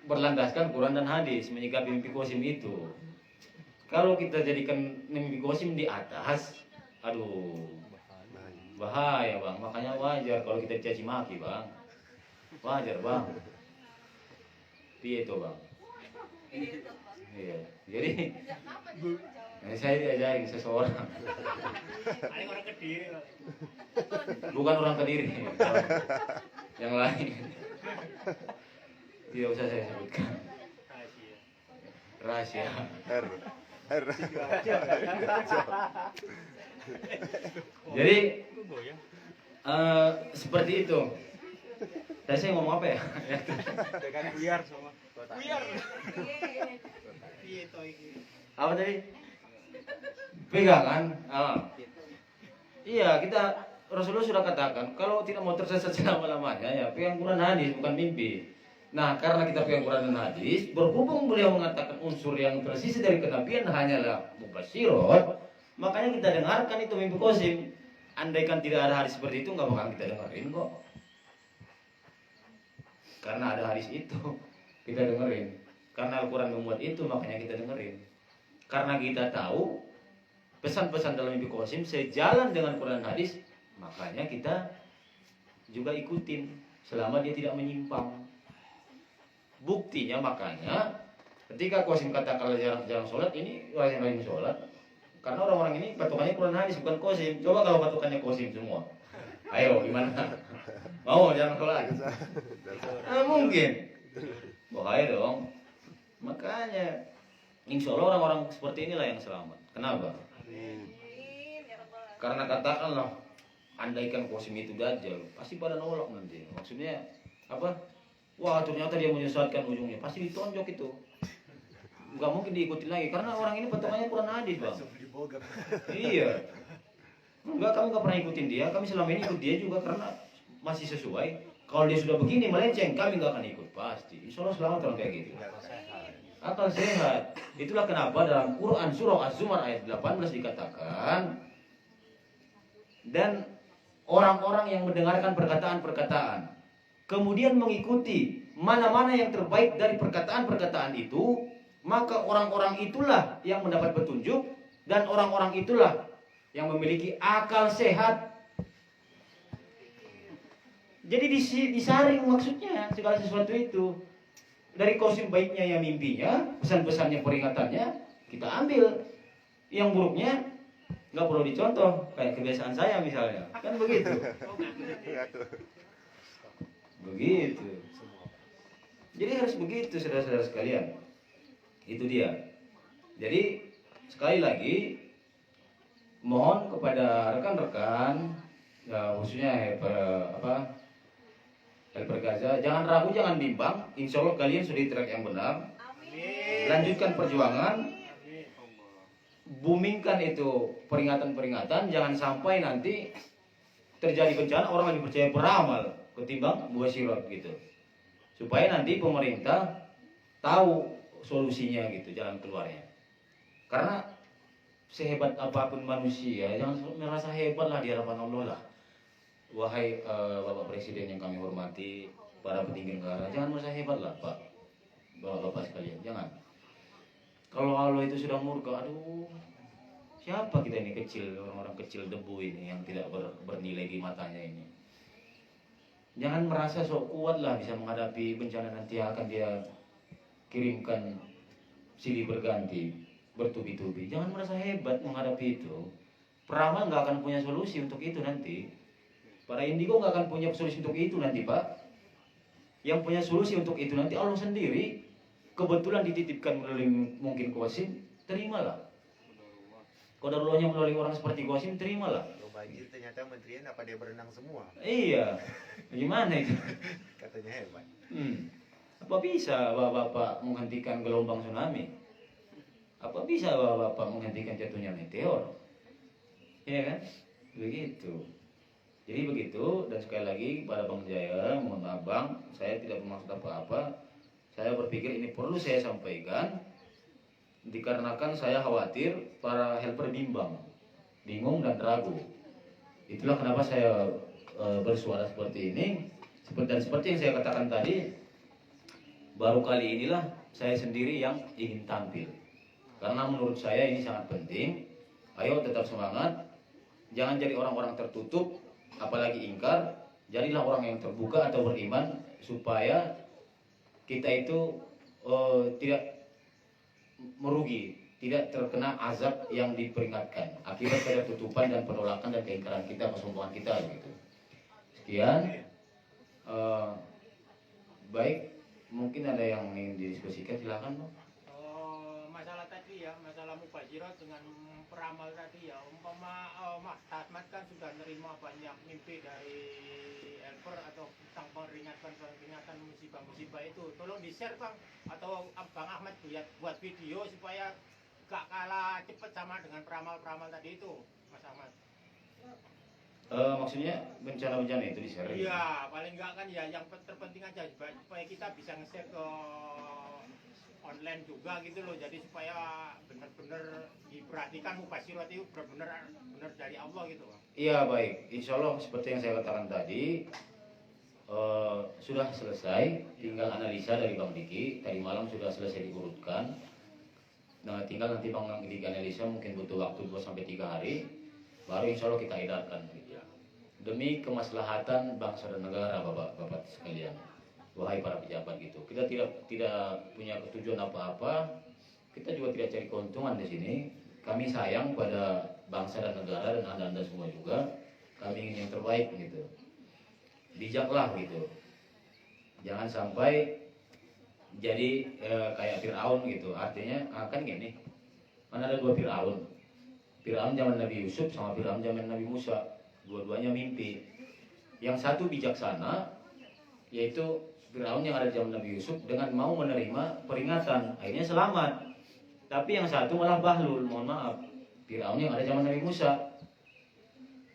berlandaskan Quran dan hadis menyikapi mimpi Qasim itu. Kalau kita jadikan mimpi Qasim di atas, aduh bahaya bang. Makanya wajar kalau kita dicaci maki bang, wajar bang. Piye itu bang? Iya. Jadi saya diajarin seseorang. Orang Kediri. Bukan orang Kediri, yang lain. Tidak usah saya sebutkan. Rahasia. Jadi seperti itu. Tadi saya ngomong apa ya? Dengan buyar semua. Buyar. Piye to iki? Apa tadi? Pegang kan? Iya, kita Rasulullah sudah katakan kalau tidak mau tersesat selama-lamanya ya pegang Quran hadis bukan mimpi. Nah, karena kita pegang Quran dan hadis, berhubung beliau mengatakan unsur yang tersisa dari kenabian hanyalah mubasyirot, makanya kita dengarkan itu mimpi Qasim. Andaikan tidak ada hadis seperti itu nggak bakal kita dengerin kok. Karena ada hadis itu kita dengerin. Karena Al-Quran memuat itu makanya kita dengerin. Karena kita tahu pesan-pesan dalam mimpi Qasim sejalan dengan Quran hadis, makanya kita juga ikutin selama dia tidak menyimpang. Buktinya makanya ketika Qasim kata kalau jarang-jarang sholat, ini rajin-rajin sholat. Karena orang-orang ini patokannya Quran hadis bukan Qasim. Coba kalau patokannya Qasim semua, ayo gimana? Mau jarang sholat? Mungkin bahaya dong. Makanya insya Allah orang-orang seperti inilah yang selamat. Kenapa? Karena katakanlah andaikan Qasim itu dajjal, pasti pada nolak nanti. Maksudnya apa? Wah ternyata dia menyesatkan ujungnya, pasti ditonjok itu. Gak mungkin diikuti lagi karena orang ini patokannya Quran hadis bang. Iya. Enggak, kamu gak pernah ikutin dia, kami selama ini ikut dia juga karena masih sesuai. Kalau dia sudah begini melenceng, kami gak akan ikut pasti. Insya Allah selamat orang kayak gitu. Akal sehat. Itulah kenapa dalam Quran surah Az-Zumar ayat 18 dikatakan, dan orang-orang yang mendengarkan perkataan-perkataan kemudian mengikuti mana-mana yang terbaik dari perkataan-perkataan itu, maka orang-orang itulah yang mendapat petunjuk dan orang-orang itulah yang memiliki akal sehat. Jadi disaring maksudnya segala sesuatu itu. Dari Qasim baiknya ya mimpinya, pesan-pesannya, peringatannya kita ambil. Yang buruknya nggak perlu dicontoh, kayak kebiasaan saya misalnya, kan begitu. Begitu. Jadi harus begitu saudara-saudara sekalian. Itu dia. Jadi sekali lagi mohon kepada rekan-rekan, ya, khususnya Helper Gaza, jangan ragu, jangan bimbang. Insya Allah kalian sudah di track yang benar. Lanjutkan perjuangan. Boomingkan itu peringatan-peringatan. Jangan sampai nanti terjadi bencana orang lebih percaya beramal ketimbang mubasyirot gitu. Supaya nanti pemerintah tahu solusinya gitu, jalan keluarnya. Karena sehebat apapun manusia, jangan merasa hebat lah di hadapan Allah lah. Wahai Bapak Presiden yang kami hormati, para petinggi negara, jangan merasa hebat lah Pak, Bapak-bapak sekalian, jangan. Kalau Allah itu sudah murka, aduh, siapa kita ini kecil, orang-orang kecil debu ini yang tidak bernilai di matanya ini. Jangan merasa sok kuat lah bisa menghadapi bencana nanti akan dia kirimkan silih berganti, bertubi-tubi. Jangan merasa hebat menghadapi itu. Peramal nggak akan punya solusi untuk itu nanti. Para indigo nggak akan punya solusi untuk itu nanti Pak. Yang punya solusi untuk itu nanti Allah sendiri. Kebetulan dititipkan melalui mungkin Qasim, terimalah. Qadarullah melalui orang seperti Qasim, terimalah. Kalau banjir ternyata menterinya apa dia berenang semua? Iya, gimana itu? Katanya hebat. Apa bisa bapak-bapak menghentikan gelombang tsunami? Apa bisa bapak-bapak menghentikan jatuhnya meteor? Iya kan? Begitu. Jadi begitu, dan sekali lagi pada Bang Jaya, mohon maaf Bang, saya tidak bermaksud apa-apa. Saya berpikir ini perlu saya sampaikan dikarenakan saya khawatir para helper bingung dan ragu. Itulah kenapa saya bersuara seperti ini. Dan seperti yang saya katakan tadi, baru kali inilah saya sendiri yang ingin tampil. Karena menurut saya ini sangat penting. Ayo tetap semangat, jangan jadi orang-orang tertutup, apalagi ingkar. Jadilah orang yang terbuka atau beriman supaya kita itu tidak merugi, tidak terkena azab yang diperingatkan akibat ketutupan dan penolakan dan keingkaran kita, kesombongan kita gitu. Sekian. Baik, mungkin ada yang ingin didiskusikan, silakan Bang. Masalah tadi ya, masalah mubasyirah dengan peramal tadi ya, umpama Mas Ahmad kan sudah nerima banyak mimpi dari helper atau tentang peringatan musibah-musibah itu, tolong di share Bang, atau Bang Ahmad buat video supaya gak kalah cepet sama dengan peramal-peramal tadi itu, Mas Ahmad. Maksudnya bencana-bencana itu di share? Iya, paling enggak kan ya yang terpenting aja supaya kita bisa nge-share ke online juga gitu loh. Jadi supaya benar-benar diperhatikan mubasyirat itu benar-benar dari Allah gitu. Iya baik, insya Allah seperti yang saya katakan tadi sudah selesai, tinggal analisa dari Bang Diki. Tadi malam sudah selesai diurutkan. Nah tinggal nanti Bang Diki analisa, mungkin butuh waktu 2-3 hari, baru insya Allah kita edarkan. Demi kemaslahatan bangsa dan negara, bapak-bapak sekalian, wahai para pejabat gitu. Kita tidak punya ketujuan apa-apa, kita juga tidak cari keuntungan di sini. Kami sayang pada bangsa dan negara dan anda semua juga. Kami ingin yang terbaik gitu. Bijaklah gitu. Jangan sampai jadi kayak Fir'aun gitu. Artinya kan gini, kan ada 2 Fir'aun. Fir'aun zaman Nabi Yusuf sama Fir'aun zaman Nabi Musa. Dua-duanya mimpi. Yang satu bijaksana, yaitu Firaun yang ada di zaman Nabi Yusuf, dengan mau menerima peringatan, akhirnya selamat. Tapi yang satu malah bahlul, mohon maaf, Firaun yang ada di zaman Nabi Musa.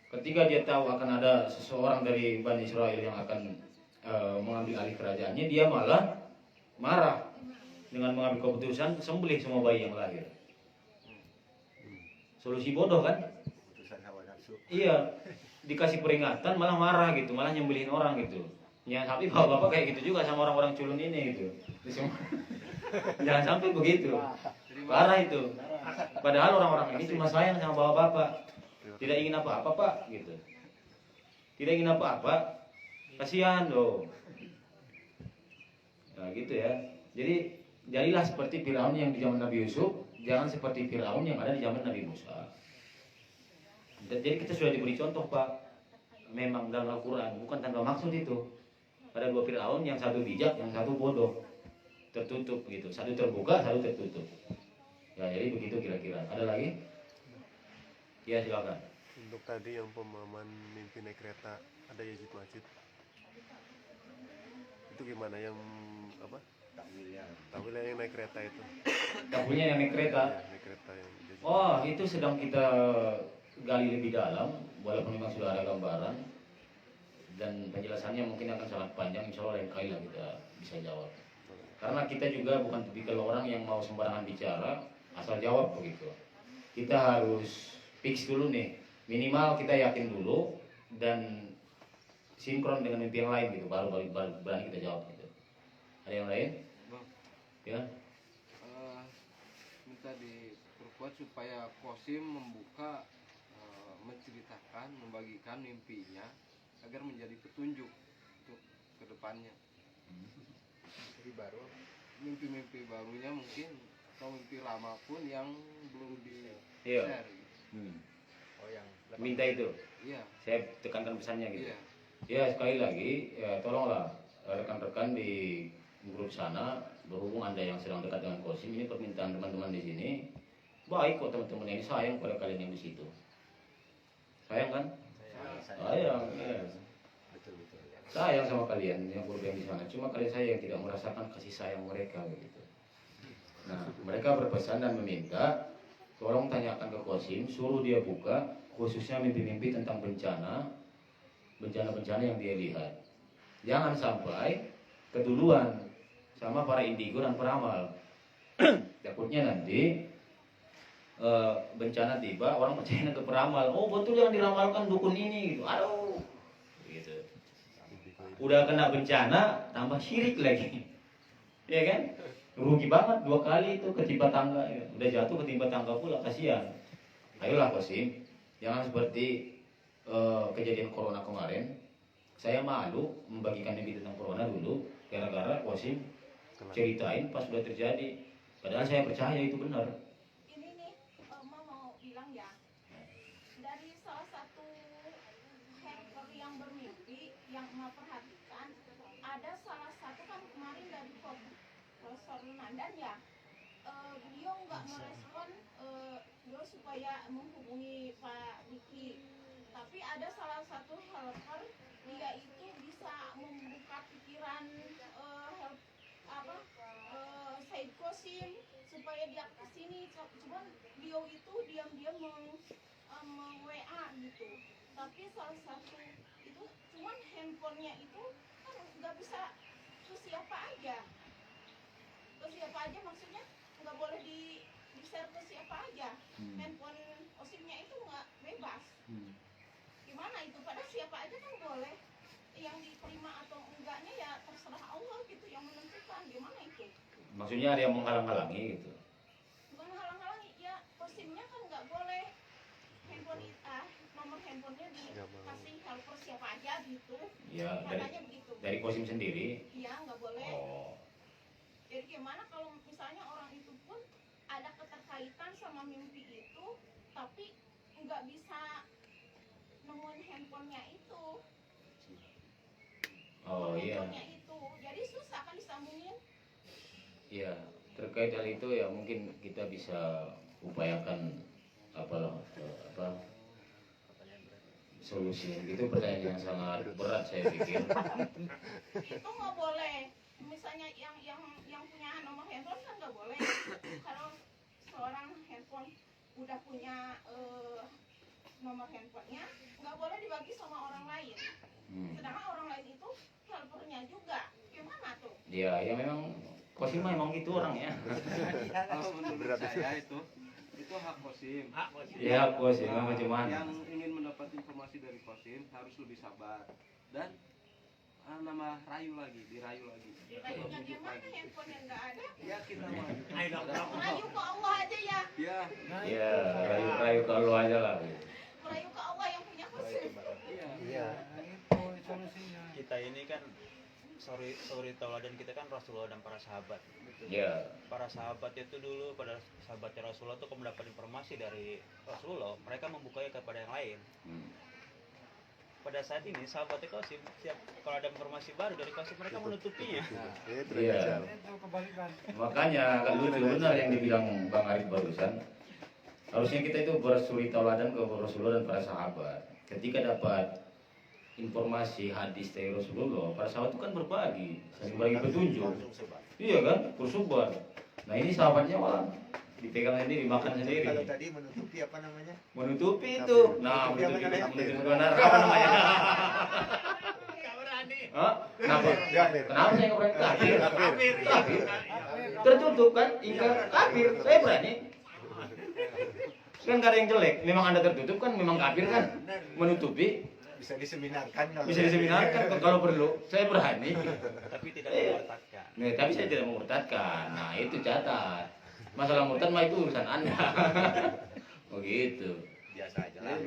Ketika dia tahu akan ada seseorang dari Bani Israel yang akan mengambil alih kerajaannya, dia malah marah dengan mengambil keputusan sembelih semua bayi yang lahir. Solusi bodoh kan? Keputusan hawa nafsu. Iya, dikasih peringatan malah marah gitu, malah nyembelihin orang gitu. Ya tapi bapak-bapak kayak gitu juga sama orang-orang culun ini gitu. Jangan sampai begitu. Parah itu. Padahal orang-orang ini cuma sayang sama bapak-bapak. Tidak ingin apa-apa pak gitu. Tidak ingin apa-apa. Kasihan loh. Nah gitu ya. Jadi jadilah seperti Firaun yang di zaman Nabi Yusuf, jangan seperti Firaun yang ada di zaman Nabi Musa. Jadi kita sudah diberi contoh pak, memang dalam Al-Quran, bukan tanpa maksud itu. Ada 2 Fir'aun, yang satu bijak, yang satu bodoh, tertutup gitu. Satu terbuka, satu tertutup. Ya jadi begitu kira-kira. Ada lagi? Ya silakan. Untuk tadi yang pemahaman mimpi naik kereta ada Yazid Majid, itu gimana yang apa? Takwilnya yang naik kereta itu. Takwilnya yang naik kereta. Ya, naik kereta yang Yazid. Oh itu sedang kita gali lebih dalam, walaupun memang sudah ada gambaran dan penjelasannya mungkin akan sangat panjang. Insya Allah lain kali lah kita bisa jawab. Karena kita juga bukan tipikal orang yang mau sembarangan bicara asal jawab begitu. Kita harus fix dulu nih, minimal kita yakin dulu dan sinkron dengan mimpi yang lain gitu, baru berani kita jawab gitu. Ada yang lain? Bang, Ya. minta diperkuat supaya Qasim membuka, menceritakan, membagikan mimpinya agar menjadi petunjuk untuk kedepannya. Jadi baru Mimpi-mimpi barunya mungkin atau mimpi lama pun yang belum di Iya. share. oh yang Minta itu, Iya, saya tekankan pesannya gitu. iya. Ya sekali lagi, ya tolonglah rekan-rekan di grup sana, berhubung anda yang sedang dekat dengan Qasim, ini permintaan teman-teman di sini. Baik kok teman-teman ini, sayang pada kalian yang di situ. Sayang kan? Sayang, ya. betul ya. Sayang sama kalian yang grup yang di sana. Cuma kalian saya yang tidak merasakan kasih sayang mereka begitu. Nah, mereka berpesan dan meminta, tolong tanyakan ke Qasim, suruh dia buka, khususnya mimpi-mimpi tentang bencana-bencana yang dia lihat. Jangan sampai keduluan sama para indigo dan peramal. Takutnya nanti bencana tiba, orang percaya ke peramal. Oh betul yang diramalkan dukun ini gitu. Aduh, gitu. Udah kena bencana, tambah syirik lagi. Ya kan? Rugi banget 2 kali itu ketimpa tangga. Ya. Udah jatuh ketimpa tangga pula, kasihan. Ayolah Qasim, jangan seperti kejadian corona kemarin. Saya malu membagikan mimpi tentang corona dulu, gara-gara Qasim ceritain pas sudah terjadi. Padahal saya percaya itu benar. Ini nih, mau bilang ya, dari salah satu hacker yang bermimpi, yang memperhatikan, ada salah satu kan kemarin dari Profesor Nandan ya, beliau nggak merespon beliau supaya menghubungi Pak Diki. Tapi ada salah satu helper, dia itu bisa membuka pikiran Said Qasim supaya dia kesini. Cuman tapi salah satu itu cuman handphonenya itu kan nggak bisa ke siapa aja, maksudnya nggak boleh di share ke siapa aja. Handphone OSIM-nya itu nggak bebas. Gimana itu? Padahal siapa aja kan boleh. Yang diterima atau enggaknya ya terserah Allah gitu yang menentukan. Gimana itu? Maksudnya ada yang menghalang-halangi gitu. Bukan halang-halangi, ya OSIM-nya kan nggak boleh nomor handphonenya dikasih helper siapa aja gitu. Ya, Katanya begitu. dari Kosim sendiri. Iya, nggak boleh. Oh. Jadi gimana kalau misalnya orang itu pun ada keterkaitan sama mimpi itu, tapi nggak bisa nemuin handphonenya itu. Oh iya. Handphonenya itu, jadi susah kan disambungin. Iya, terkait hal itu ya mungkin kita bisa upayakan apa solusi. Itu pertanyaan yang sangat berat saya pikir. Itu nggak boleh. Misalnya yang punya nomor handphone kan nggak boleh. Kalau seorang handphone udah punya nomor handphonenya, nggak boleh dibagi sama orang lain. Sedangkan orang lain itu helpernya juga. Gimana tuh? Ya memang Kosim memang gitu orangnya. Kalau menurut saya itu hak Kosim. Ya Kosim memang cuman. Yang ingin mendapat informasi dari Kosim harus lebih sabar dan dirayu lagi. Dirayunya gimana handphone yang nggak ada? Ya kita maju. Merayu ke Allah aja ya. Ya. Ya rayu kalau aja lah. Merayu ke Allah yang punya Kosim. Iya. Kita ini kan sorry tauladan kita kan Rasulullah dan para sahabat. Ya. Para sahabat itu dulu, pada sahabatnya Rasulullah itu kalau mendapat informasi dari Rasulullah, mereka membukanya kepada yang lain. Pada saat ini sahabatnya Qasim siap kalau ada informasi baru dari Qasim mereka menutupinya. Iya. Makanya kan lucu benar yang dibilang Bang Arif barusan. Harusnya kita itu bersuri tauladan ke Rasulullah dan para sahabat. Ketika dapat informasi hadis dari Rasulullah, para sahabat itu kan berbagi, saling bagi petunjuk. Iya kan, bersubar. Nah ini sahabatnya malah dipegang sendiri, dimakan sendiri. Kalau tadi menutupi apa namanya? Menutupi itu. Nah, menutupi benar apa namanya? Hah? Kenapa? Kenapa saya nggak berani? Kafir. Tertutup kan? Ingkar kafir. Saya berani. Kan gak ada yang jelek. Memang Anda tertutup kan, memang kafir kan? Menutupi. Bisa diseminarkan kalau Bisa diseminarkan kalau perlu. Saya berani. Tapi tidak memurtadkan. Nah, tapi saya tidak memurtadkan. Nah, itu catat. Masalah murtad mah itu urusan Anda. Begitu. biasa aja lah.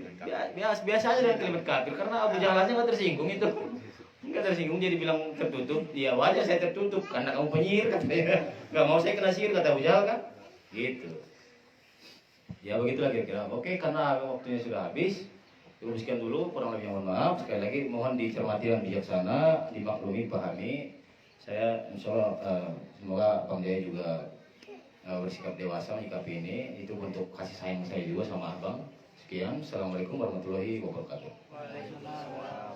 Biasa aja dengan kalimat kafir karena Abu Jahal aja nggak tersinggung itu. Nggak tersinggung jadi bilang tertutup. Ya wajar saya tertutup karena kamu penyihir katanya. Nggak mau saya kena sihir kata Abu Jahal kan. Gitu. Ya begitulah kira-kira. Oke, karena waktunya sudah habis. Luruskan dulu, kurang lebih mohon maaf. Sekali lagi mohon dicermati dan bijaksana, dimaklumi, pahami. Saya insya Allah semoga Bang Jaya juga bersikap dewasa menyikapi ini. Itu bentuk kasih sayang saya juga sama Abang. Sekian, Assalamualaikum warahmatullahi wabarakatuh. Waalaikumsalam.